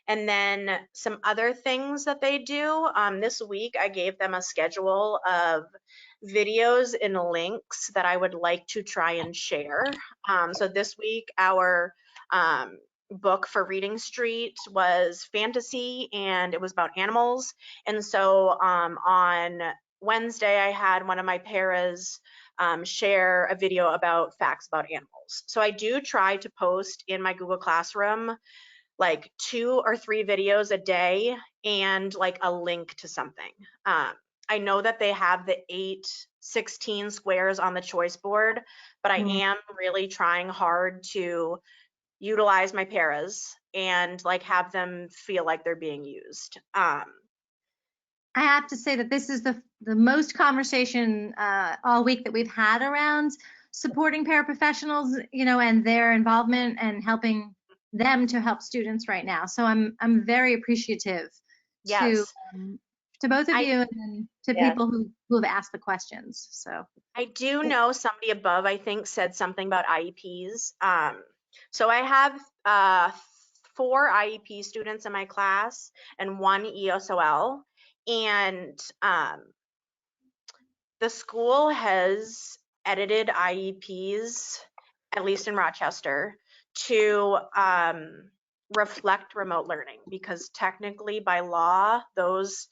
And then some other things that they do. This week, I gave them a schedule of videos and links that I would like to try and share. So this week, our book for Reading Street was fantasy, and it was about animals. And so on Wednesday, I had one of my paras share a video about facts about animals. So I do try to post in my Google Classroom like 2 or 3 videos a day and like a link to something. I know that they have the 816 squares on the choice board, but I mm. am really trying hard to utilize my paras and like have them feel like they're being used. I have to say that this is the most conversation all week that we've had around supporting paraprofessionals, and their involvement and helping them to help students right now. So I'm very appreciative to Yes, both of I you, and then to Yeah. people who have asked the questions. So I do know somebody above, I think, said something about IEPs. So I have 4 IEP students in my class and 1 ESOL. And the school has edited IEPs, at least in Rochester, to reflect remote learning, because technically by law, those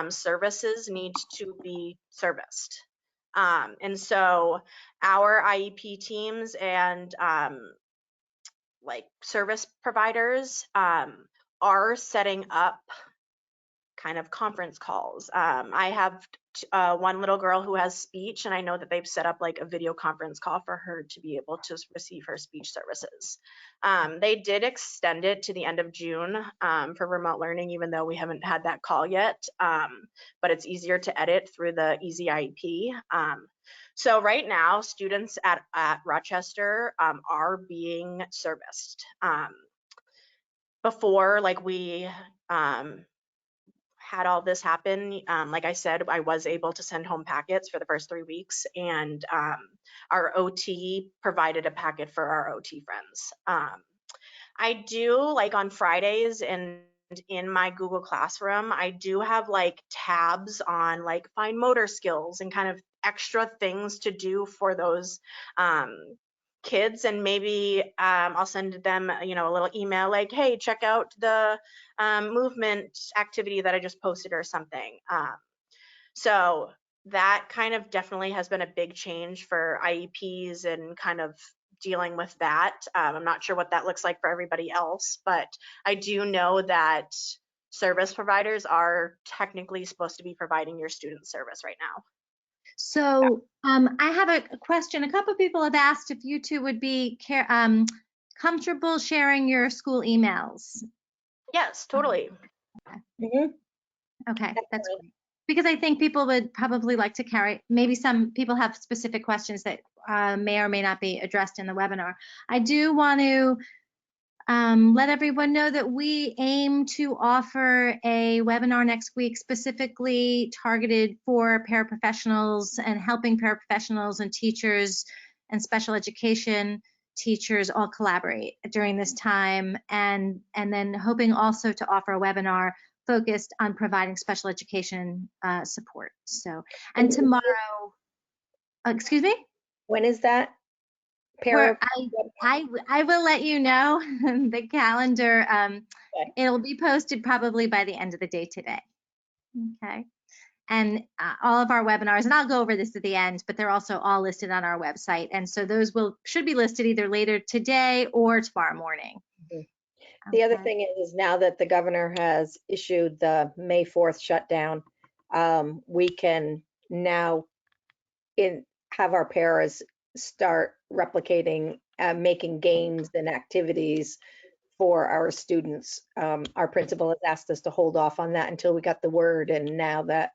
services need to be serviced. And so our IEP teams and like service providers are setting up kind of conference calls. I have one little girl who has speech, and I know that they've set up like a video conference call for her to be able to receive her speech services. They did extend it to the end of June for remote learning, even though we haven't had that call yet, but it's easier to edit through the Easy IEP. So right now, students at Rochester are being serviced. Before, like we had all this happen, like I said, I was able to send home packets for the first 3 weeks, and our OT provided a packet for our OT friends. I do, like on Fridays and in my Google Classroom, I do have like tabs on like fine motor skills and kind of extra things to do for those kids, and maybe I'll send them, a little email like, hey, check out the movement activity that I just posted or something. So that kind of definitely has been a big change for IEPs and kind of dealing with that. I'm not sure what that looks like for everybody else, but I do know that service providers are technically supposed to be providing your student service right now. So I have a question. A couple of people have asked if you two would be comfortable sharing your school emails. Yes, totally. Mhm. Okay, that's great. Because I think people would probably like to carry, maybe some people have specific questions that may or may not be addressed in the webinar. I do want to Let everyone know that we aim to offer a webinar next week specifically targeted for paraprofessionals and helping paraprofessionals and teachers and special education teachers all collaborate during this time, and then hoping also to offer a webinar focused on providing special education support. So, and tomorrow, excuse me? When is that? Where I will let you know the calendar. Okay. It'll be posted probably by the end of the day today. Okay. And all of our webinars, and I'll go over this at the end, but they're also all listed on our website. And so those should be listed either later today or tomorrow morning. The other thing is now that the governor has issued the May 4th shutdown, we can now have our paras start replicating, making games and activities for our students. Our principal has asked us to hold off on that until we got the word, and now that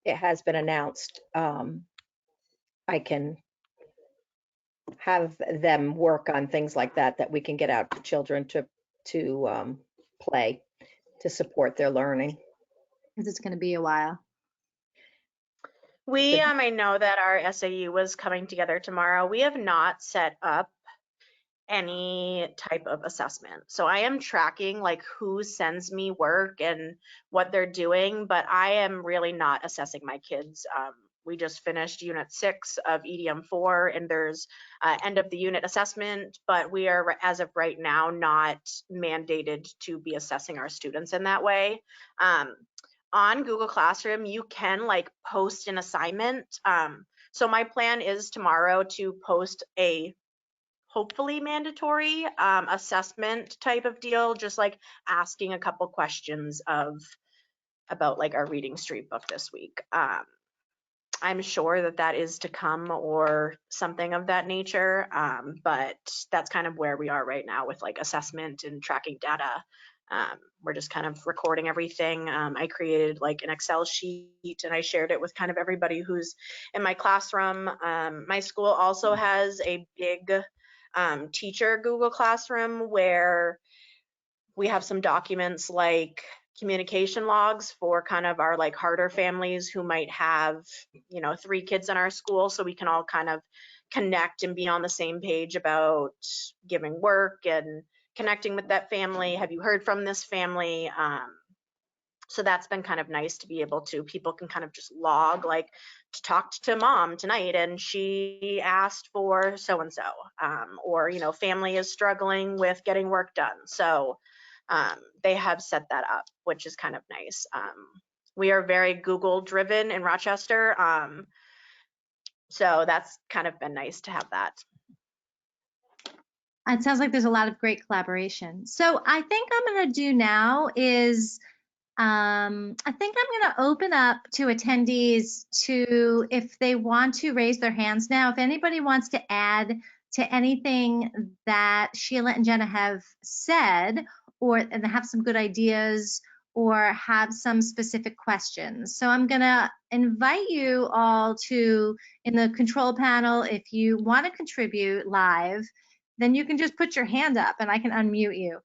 it has been announced, I can have them work on things like that we can get out to children to play to support their learning. Because it's going to be a while. I know that our SAU was coming together tomorrow. We have not set up any type of assessment. So I am tracking like who sends me work and what they're doing, but I am really not assessing my kids. We just finished unit 6 of EDM 4 and there's end of the unit assessment, but we are, as of right now, not mandated to be assessing our students in that way. On Google Classroom, you can like post an assignment. So my plan is tomorrow to post a hopefully mandatory assessment type of deal, just like asking a couple questions about like our reading street book this week. I'm sure that is to come or something of that nature, but that's kind of where we are right now with like assessment and tracking data. We're just kind of recording everything. I created like an Excel sheet and I shared it with kind of everybody who's in my classroom. My school also has a big teacher Google Classroom where we have some documents like communication logs for kind of our like harder families who might have, 3 kids in our school, so we can all kind of connect and be on the same page about giving work and connecting with that family. Have you heard from this family? So that's been kind of nice to be able to, people can kind of just log, like, to talk to mom tonight and she asked for so-and-so, or, family is struggling with getting work done. So they have set that up, which is kind of nice. We are very Google driven in Rochester. So that's kind of been nice to have that. It sounds like there's a lot of great collaboration. So I think I'm going to do now is I think I'm going to open up to attendees to, if they want to raise their hands now, if anybody wants to add to anything that Sheila and Jenna have said, and have some good ideas or have some specific questions. So I'm going to invite you all to, in the control panel, if you want to contribute live, then you can just put your hand up and I can unmute you.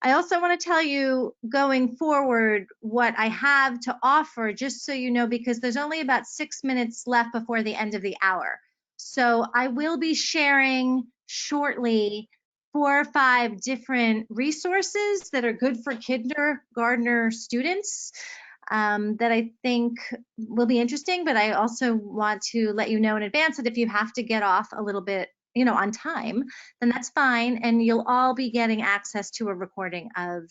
I also want to tell you going forward what I have to offer, just so you know, because there's only about 6 minutes left before the end of the hour. So I will be sharing shortly 4 or 5 different resources that are good for kindergartner students that I think will be interesting, but I also want to let you know in advance that if you have to get off a little bit on time, then that's fine. And you'll all be getting access to a recording of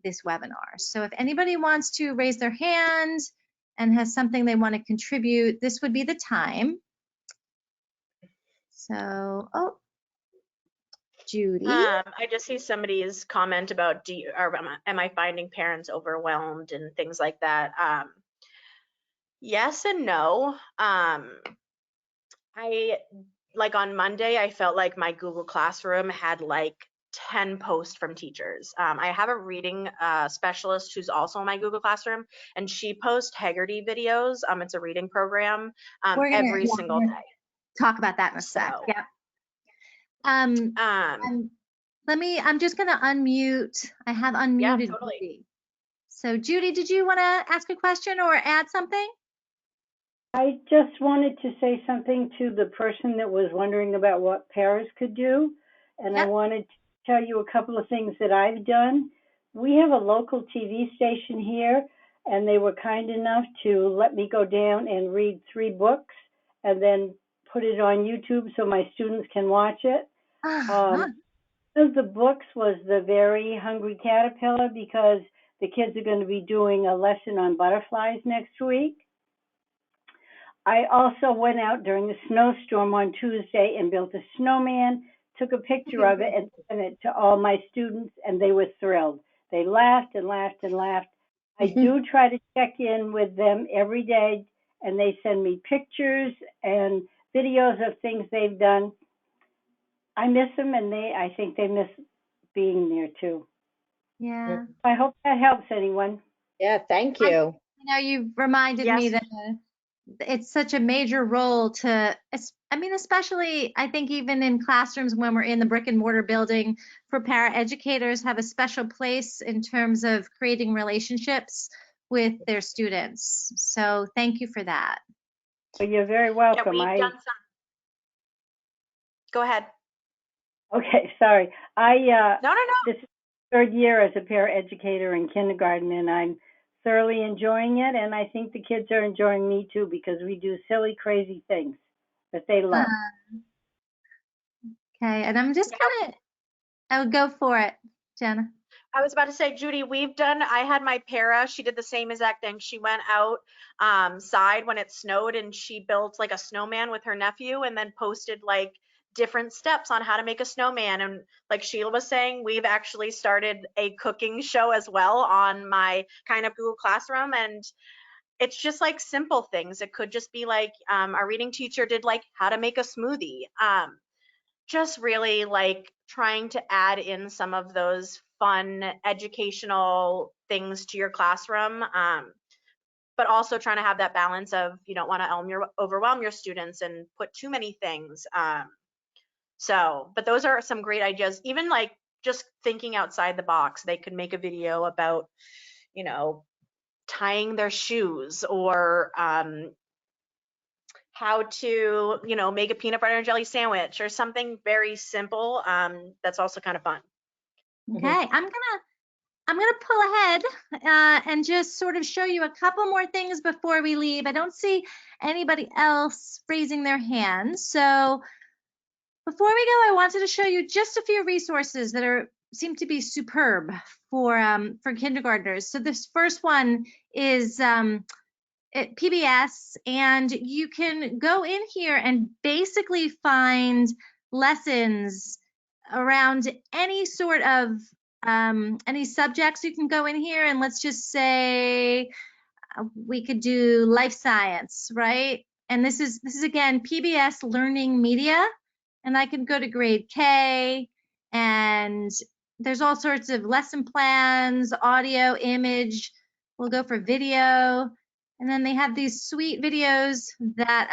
this webinar. So if anybody wants to raise their hand and has something they want to contribute, this would be the time. So, Judy. I just see somebody's comment about, am I finding parents overwhelmed and things like that? Yes and no. Like on Monday, I felt like my Google Classroom had like 10 posts from teachers. I have a reading specialist who's also in my Google Classroom, and she posts Haggerty videos. It's a reading program every single day. Talk about that in a sec. Yeah. I'm just going to unmute. I have Yeah, unmuted totally. Judy. So Judy, did you want to ask a question or add something? I just wanted to say something to the person that was wondering about what paras could do. And I Yep. wanted to tell you a couple of things that I've done. We have a local TV station here, and they were kind enough to let me go down and read 3 books and then put it on YouTube so my students can watch it. Uh-huh. One of the books was The Very Hungry Caterpillar, because the kids are going to be doing a lesson on butterflies next week. I also went out during the snowstorm on Tuesday and built a snowman, took a picture of it and sent it to all my students, and they were thrilled. They laughed and laughed and laughed. I do try to check in with them every day, and they send me pictures and videos of things they've done. I miss them, and I think they miss being there too. Yeah. I hope that helps anyone. Yeah, thank You you. know, you reminded me Yes. that it's such a major role to, I mean, especially I think even in classrooms when we're in the brick and mortar building, for paraeducators have a special place in terms of creating relationships with their students. So thank you for that. Well, you're very Yeah, welcome. we've done some. Go ahead. Okay, sorry. No. This is my 3rd year as a paraeducator in kindergarten, and I'm thoroughly enjoying it. And I think the kids are enjoying me too, because we do silly, crazy things that they love. Okay, and I'm just Yeah. I would go for it, Jenna. I was about to say, Judy, I had my para, she did the same exact thing. She went out side when it snowed and she built like a snowman with her nephew and then posted like different steps on how to make a snowman. And like Sheila was saying, we've actually started a cooking show as well on my kind of Google Classroom. And it's just like simple things. It could just be like our reading teacher did like how to make a smoothie. Just really like trying to add in some of those fun educational things to your classroom, but also trying to have that balance of you don't want to overwhelm your students and put too many things. But those are some great ideas. Even like just thinking outside the box, they could make a video about, you know, tying their shoes or how to, you know, make a peanut butter and jelly sandwich or something very simple. That's also kind of fun. Okay, I'm gonna pull ahead and just sort of show you a couple more things before we leave. I don't see anybody else raising their hands. So before we go, I wanted to show you just a few resources that seem to be superb for kindergartners. So this first one is PBS, and you can go in here and basically find lessons around any sort of any subjects. You can go in here and let's just say we could do life science, right? And this is again PBS Learning Media, and I can go to grade K, and there's all sorts of lesson plans, audio, image. We'll go for video, and then they have these sweet videos that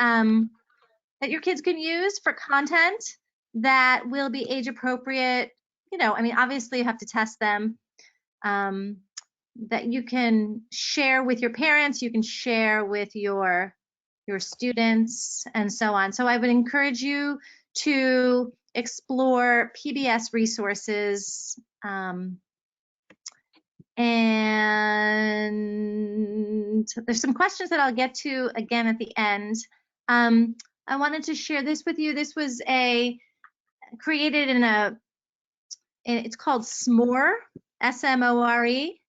that your kids can use for content that will be age appropriate. You know, I mean, obviously you have to test them. That you can share with your parents, you can share with your students, and so on. So I would encourage you to explore PBS resources. And there's some questions that I'll get to again at the end. I wanted to share this with you. This was created it's called S'more, S-M-O-R-E.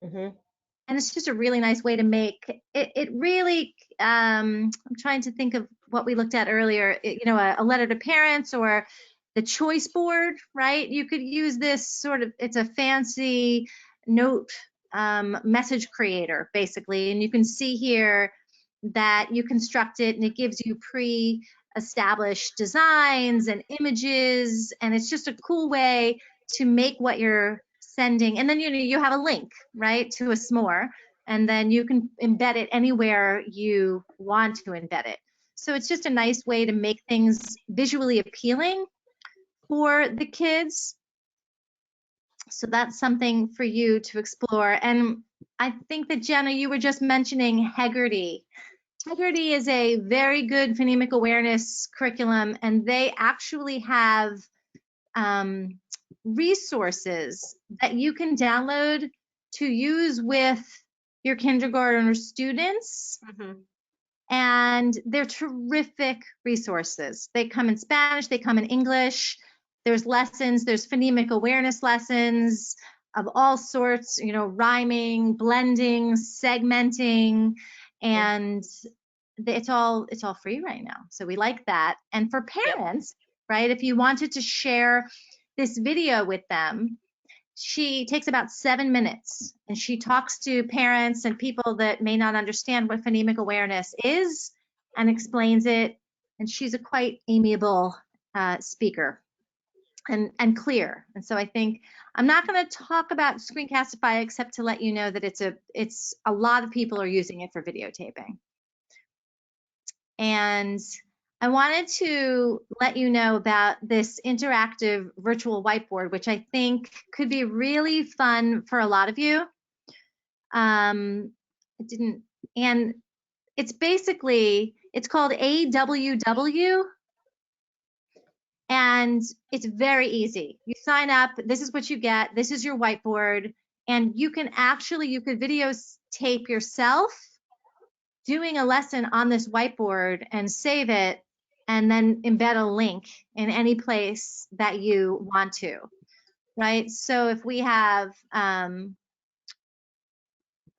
And it's just a really nice way to make it. It really, I'm trying to think of what we looked at earlier, you know, a letter to parents or the choice board, right? You could use this sort of, it's a fancy note message creator, basically. And you can see here that you construct it and it gives you pre-established designs and images. And it's just a cool way to make what you're sending, and then you have a link, right, to a s'more, and then you can embed it anywhere you want to embed it. So it's just a nice way to make things visually appealing for the kids. So that's something for you to explore. And I think that Jenna, you were just mentioning Heggerty. Heggerty is a very good phonemic awareness curriculum, and they actually have resources that you can download to use with your kindergarten students. And they're terrific resources. They come in Spanish, they come in English. There's lessons, there's phonemic awareness lessons of all sorts, you know, rhyming, blending, segmenting, and it's all free right now. So we like that. And for parents, right, if you wanted to share this video with them, she takes about 7 minutes and she talks to parents and people that may not understand what phonemic awareness is and explains it. And she's a quite amiable speaker and clear. And so I think I'm not going to talk about Screencastify except to let you know that it's a lot of people are using it for videotaping. And I wanted to let you know about this interactive virtual whiteboard, which I think could be really fun for a lot of you. And it's basically, it's called AWW, and it's very easy. You sign up, this is what you get, this is your whiteboard, and you could videotape yourself doing a lesson on this whiteboard and save it and then embed a link in any place that you want to, right? So if we have,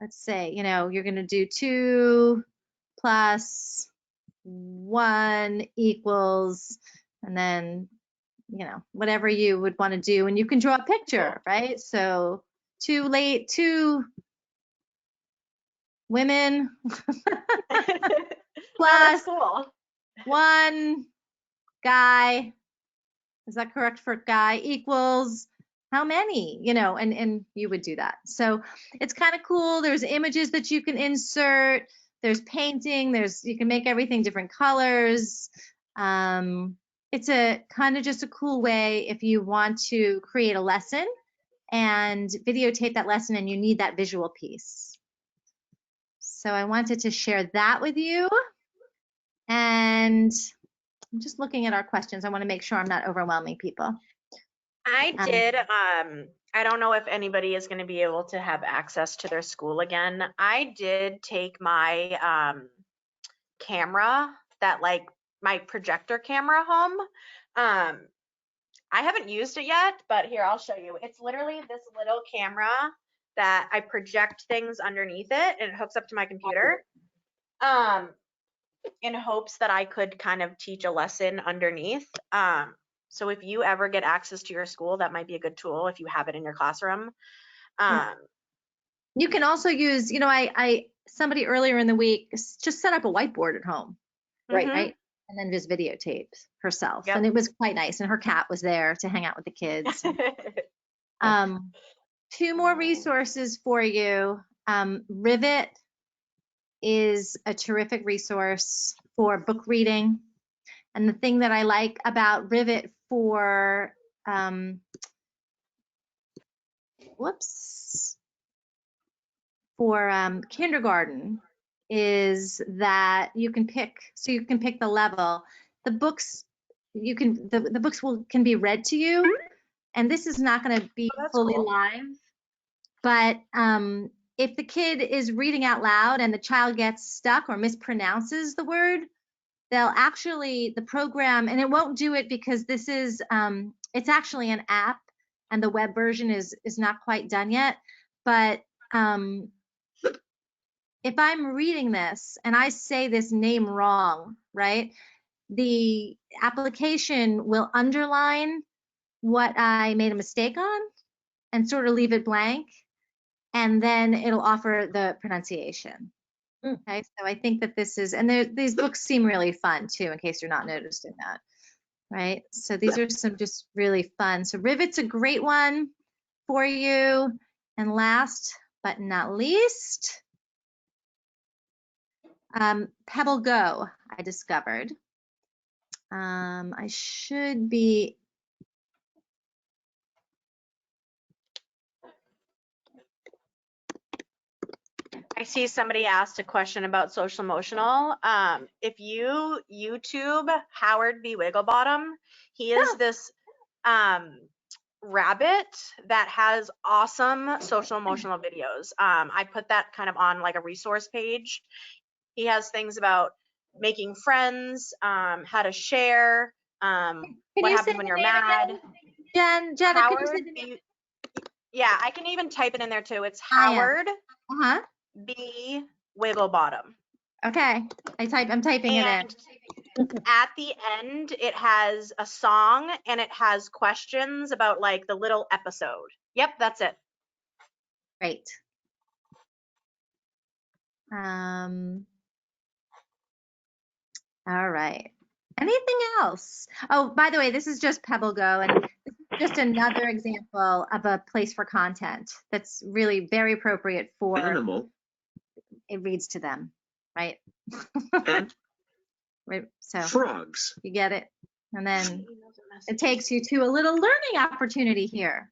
let's say, you know, you're going to do 2 plus 1 equals, and then, you know, whatever you would want to do, and you can draw a picture, right? So 2 women plus cool. 1 guy, is that correct for guy, equals how many, you know, and you would do that. So it's kind of cool. There's images that you can insert, there's painting, you can make everything different colors. It's a kind of just a cool way if you want to create a lesson and videotape that lesson and you need that visual piece. So I wanted to share that with you. And I'm just looking at our questions. I want to make sure I'm not overwhelming people. I did, I don't know if anybody is going to be able to have access to their school again. I did take my camera, my projector camera home. I haven't used it yet, but here, I'll show you. It's literally this little camera that I project things underneath it, and it hooks up to my computer. In hopes that I could kind of teach a lesson underneath. So if you ever get access to your school, that might be a good tool if you have it in your classroom. You can also use, you know, somebody earlier in the week just set up a whiteboard at home, right? And then just videotaped herself. And it was quite nice. And her cat was there to hang out with the kids. 2 more resources for you. Rivet is a terrific resource for book reading. And the thing that I like about Rivet for, kindergarten is that you can pick the level. The books, the books can be read to you, and this is not going to be fully live, but if the kid is reading out loud and the child gets stuck or mispronounces the word, they'll actually, the program, and it won't do it because this is, it's actually an app and the web version is not quite done yet. But if I'm reading this and I say this name wrong, right, the application will underline what I made a mistake on and sort of leave it blank. And then it'll offer the pronunciation. Okay, so I think that this is, and these books seem really fun too, in case you're not noticing that, right? So these are some just really fun. So Rivet's a great one for you. And last but not least, Pebble Go, I discovered. I should be, I see somebody asked a question about social emotional. If you YouTube Howard B. Wigglebottom, he is this rabbit that has awesome social emotional videos. I put that kind of on like a resource page. He has things about making friends, how to share, Can what you say happens when the you're name mad. again? Jenna, can you say Howard the name? B. Yeah, I can even type it in there too. It's I am. Howard Uh-huh. B. Wigglebottom. Okay. I'm typing it in. And at the end, it has a song and it has questions about like the little episode. Yep, that's it. Great. All right. Anything else? Oh, by the way, this is just Pebble Go, and this is just another example of a place for content that's really very appropriate for Animal it reads to them, right? and Right. So frogs. you get it. And then it takes you to a little learning opportunity here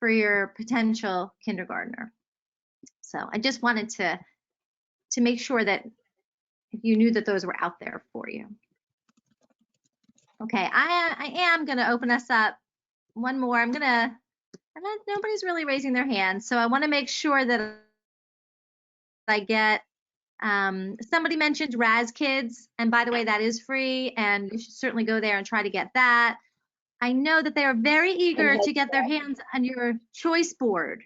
for your potential kindergartner. So I just wanted to make sure that you knew that those were out there for you. Okay, I am going to open us up one more. Nobody's really raising their hand, so I want to make sure that I get, somebody mentioned Raz Kids, and by the way, that is free, and you should certainly go there and try to get that. I know that they are very eager to get their hands on your choice board,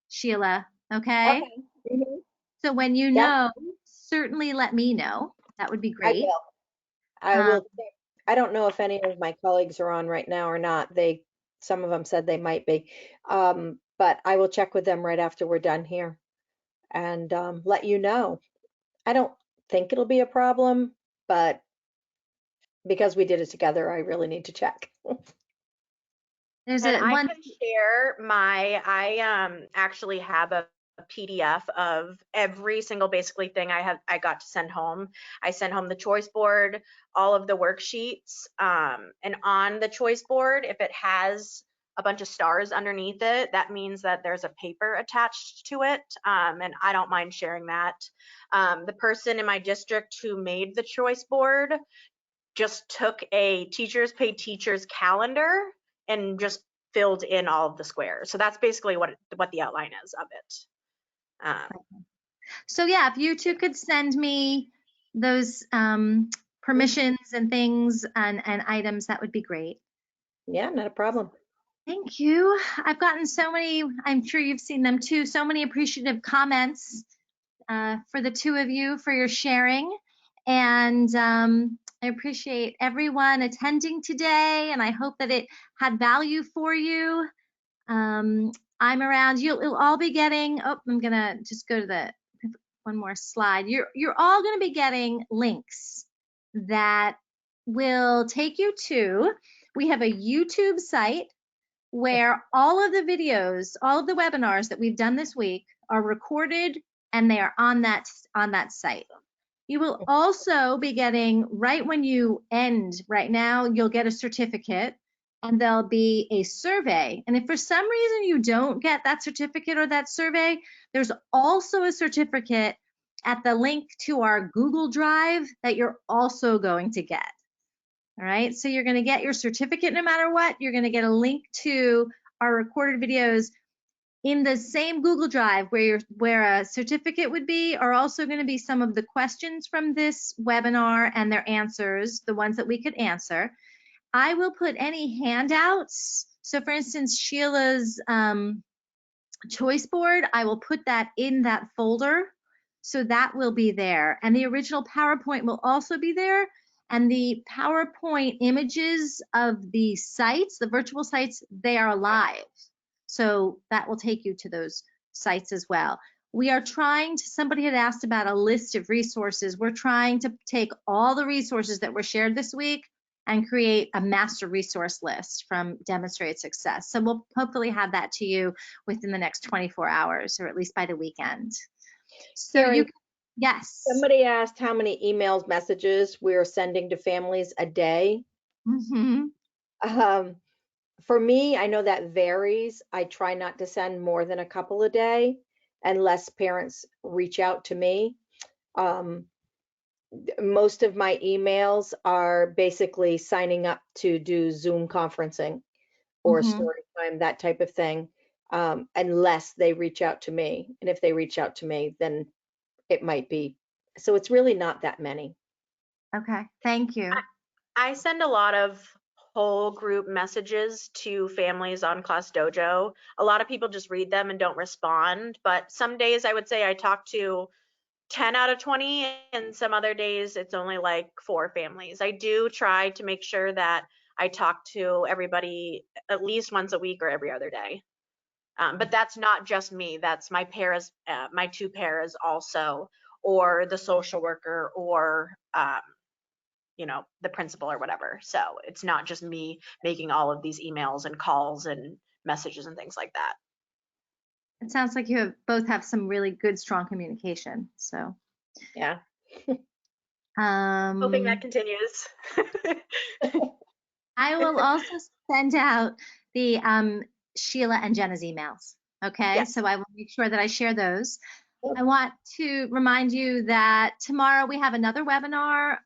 Sheila, okay? Mhm. So when you know, certainly let me know. That would be I great. will. I will. I don't know if any of my colleagues are on right now or not. Some of them said they might be. But I will check with them right after we're done here and let you know. I don't think it'll be a problem, but because we did it together, I really need to check. There's And a I one. can share I actually have a PDF of every single basically thing I got to send home. I sent home the choice board, all of the worksheets, and on the choice board, if it has a bunch of stars underneath it, that means that there's a paper attached to it, and I don't mind sharing that. The person in my district who made the choice board just took a teachers pay teachers calendar and just filled in all of the squares. So that's basically what the outline is of it. So yeah, if you two could send me those permissions and things and items, that would be great. Yeah, not a problem. Thank you. I've gotten so many, I'm sure you've seen them too, so many appreciative comments for the two of you for your sharing. And I appreciate everyone attending today, and I hope that it had value for you. I'm around. You'll all be getting, oh, I'm gonna just go to the one more slide. You're all gonna be getting links that will take you to, we have a YouTube site where all of the videos, all of the webinars that we've done this week are recorded and they are on that site. You will also be getting, right when you end right now, you'll get a certificate and there'll be a survey. And if for some reason you don't get that certificate or that survey, there's also a certificate at the link to our Google Drive that you're also going to get. All right, so you're going to get your certificate no matter what. You're going to get a link to our recorded videos in the same Google Drive where a certificate would be, are also going to be some of the questions from this webinar and their answers, the ones that we could answer. I will put any handouts. So for instance, Sheila's choice board, I will put that in that folder. So that will be there. And the original PowerPoint will also be there. And the PowerPoint images of the sites, the virtual sites, they are live. So that will take you to those sites as well. We are trying to, somebody had asked about a list of resources. We're trying to take all the resources that were shared this week and create a master resource list from Demonstrated Success. So we'll hopefully have that to you within the next 24 hours, or at least by the weekend. So Karen, yes. Somebody asked how many emails, messages we're sending to families a day. For me, I know that varies. I try not to send more than a couple a day. unless parents reach out to me. Most of my emails are basically signing up to do Zoom conferencing or Mhm. story time, that type of thing, unless they reach out to me. And if they reach out to me, then it might be. So it's really not that many. Okay, thank you. I send a lot of whole group messages to families on Class Dojo. A lot of people just read them and don't respond, but some days I would say I talk to 10 out of 20, and some other days it's only like 4 families. I do try to make sure that I talk to everybody at least once a week or every other day. But that's not just me. That's my paras, my 2 paras also, or the social worker, or the principal or whatever. So it's not just me making all of these emails and calls and messages and things like that. It sounds like you both have some really good, strong communication. So, Yeah. Hoping that continues. I will also send out the Sheila and Jenna's emails. Okay, Yes. so I will make sure that I share those. I want to remind you that tomorrow we have another webinar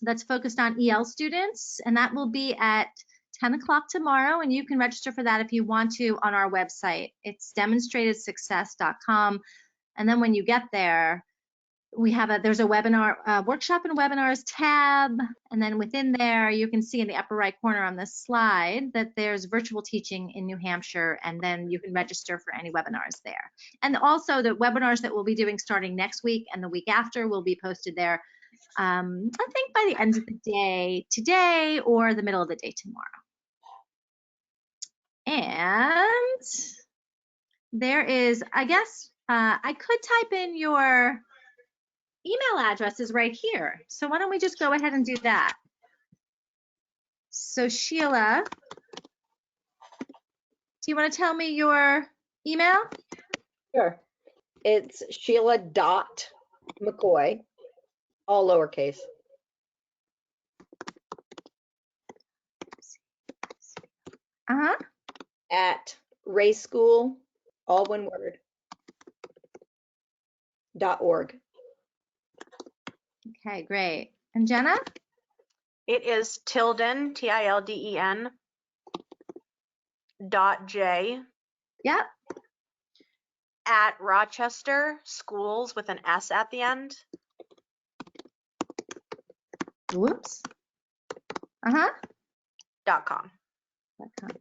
that's focused on EL students, and that will be at 10 o'clock tomorrow, and you can register for that if you want to on our website. It's demonstratedsuccess.com, and then when you get there, there's a webinar, workshop and webinars tab, and then within there you can see in the upper right corner on this slide that there's virtual teaching in New Hampshire, and then you can register for any webinars there. And also the webinars that we'll be doing starting next week and the week after will be posted there, I think by the end of the day today or the middle of the day tomorrow. And there is, I guess, I could type in your email address is right here. So why don't we just go ahead and do that? So Sheila, do you want to tell me your email? Sure. It's Sheila.McCoy, all lowercase, at Ray School, all one word, .org. Okay, great. And Jenna? It is Tilden, TILDEN .J Yep. at Rochester Schools with an S at the end. Whoops. .com.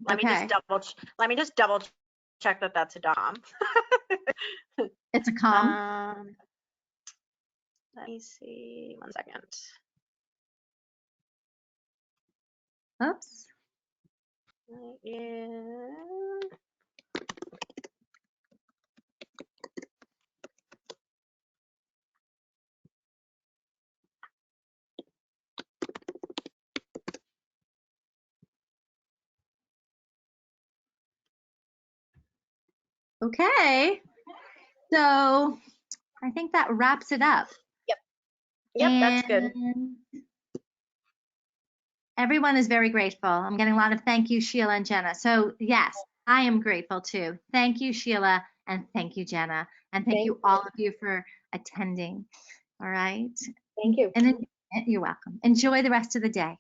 Let me just double check that that's a DOM. It's a com. Let me see, 1 second. Oops. Yeah. Okay. So I think that wraps it up. Yep, that's good. Everyone is very grateful. I'm getting a lot of thank you, Sheila and Jenna. So yes, I am grateful too. Thank you, Sheila, and thank you, Jenna, and thank you all of you for attending. All right. Thank you. And then you're welcome. Enjoy the rest of the day.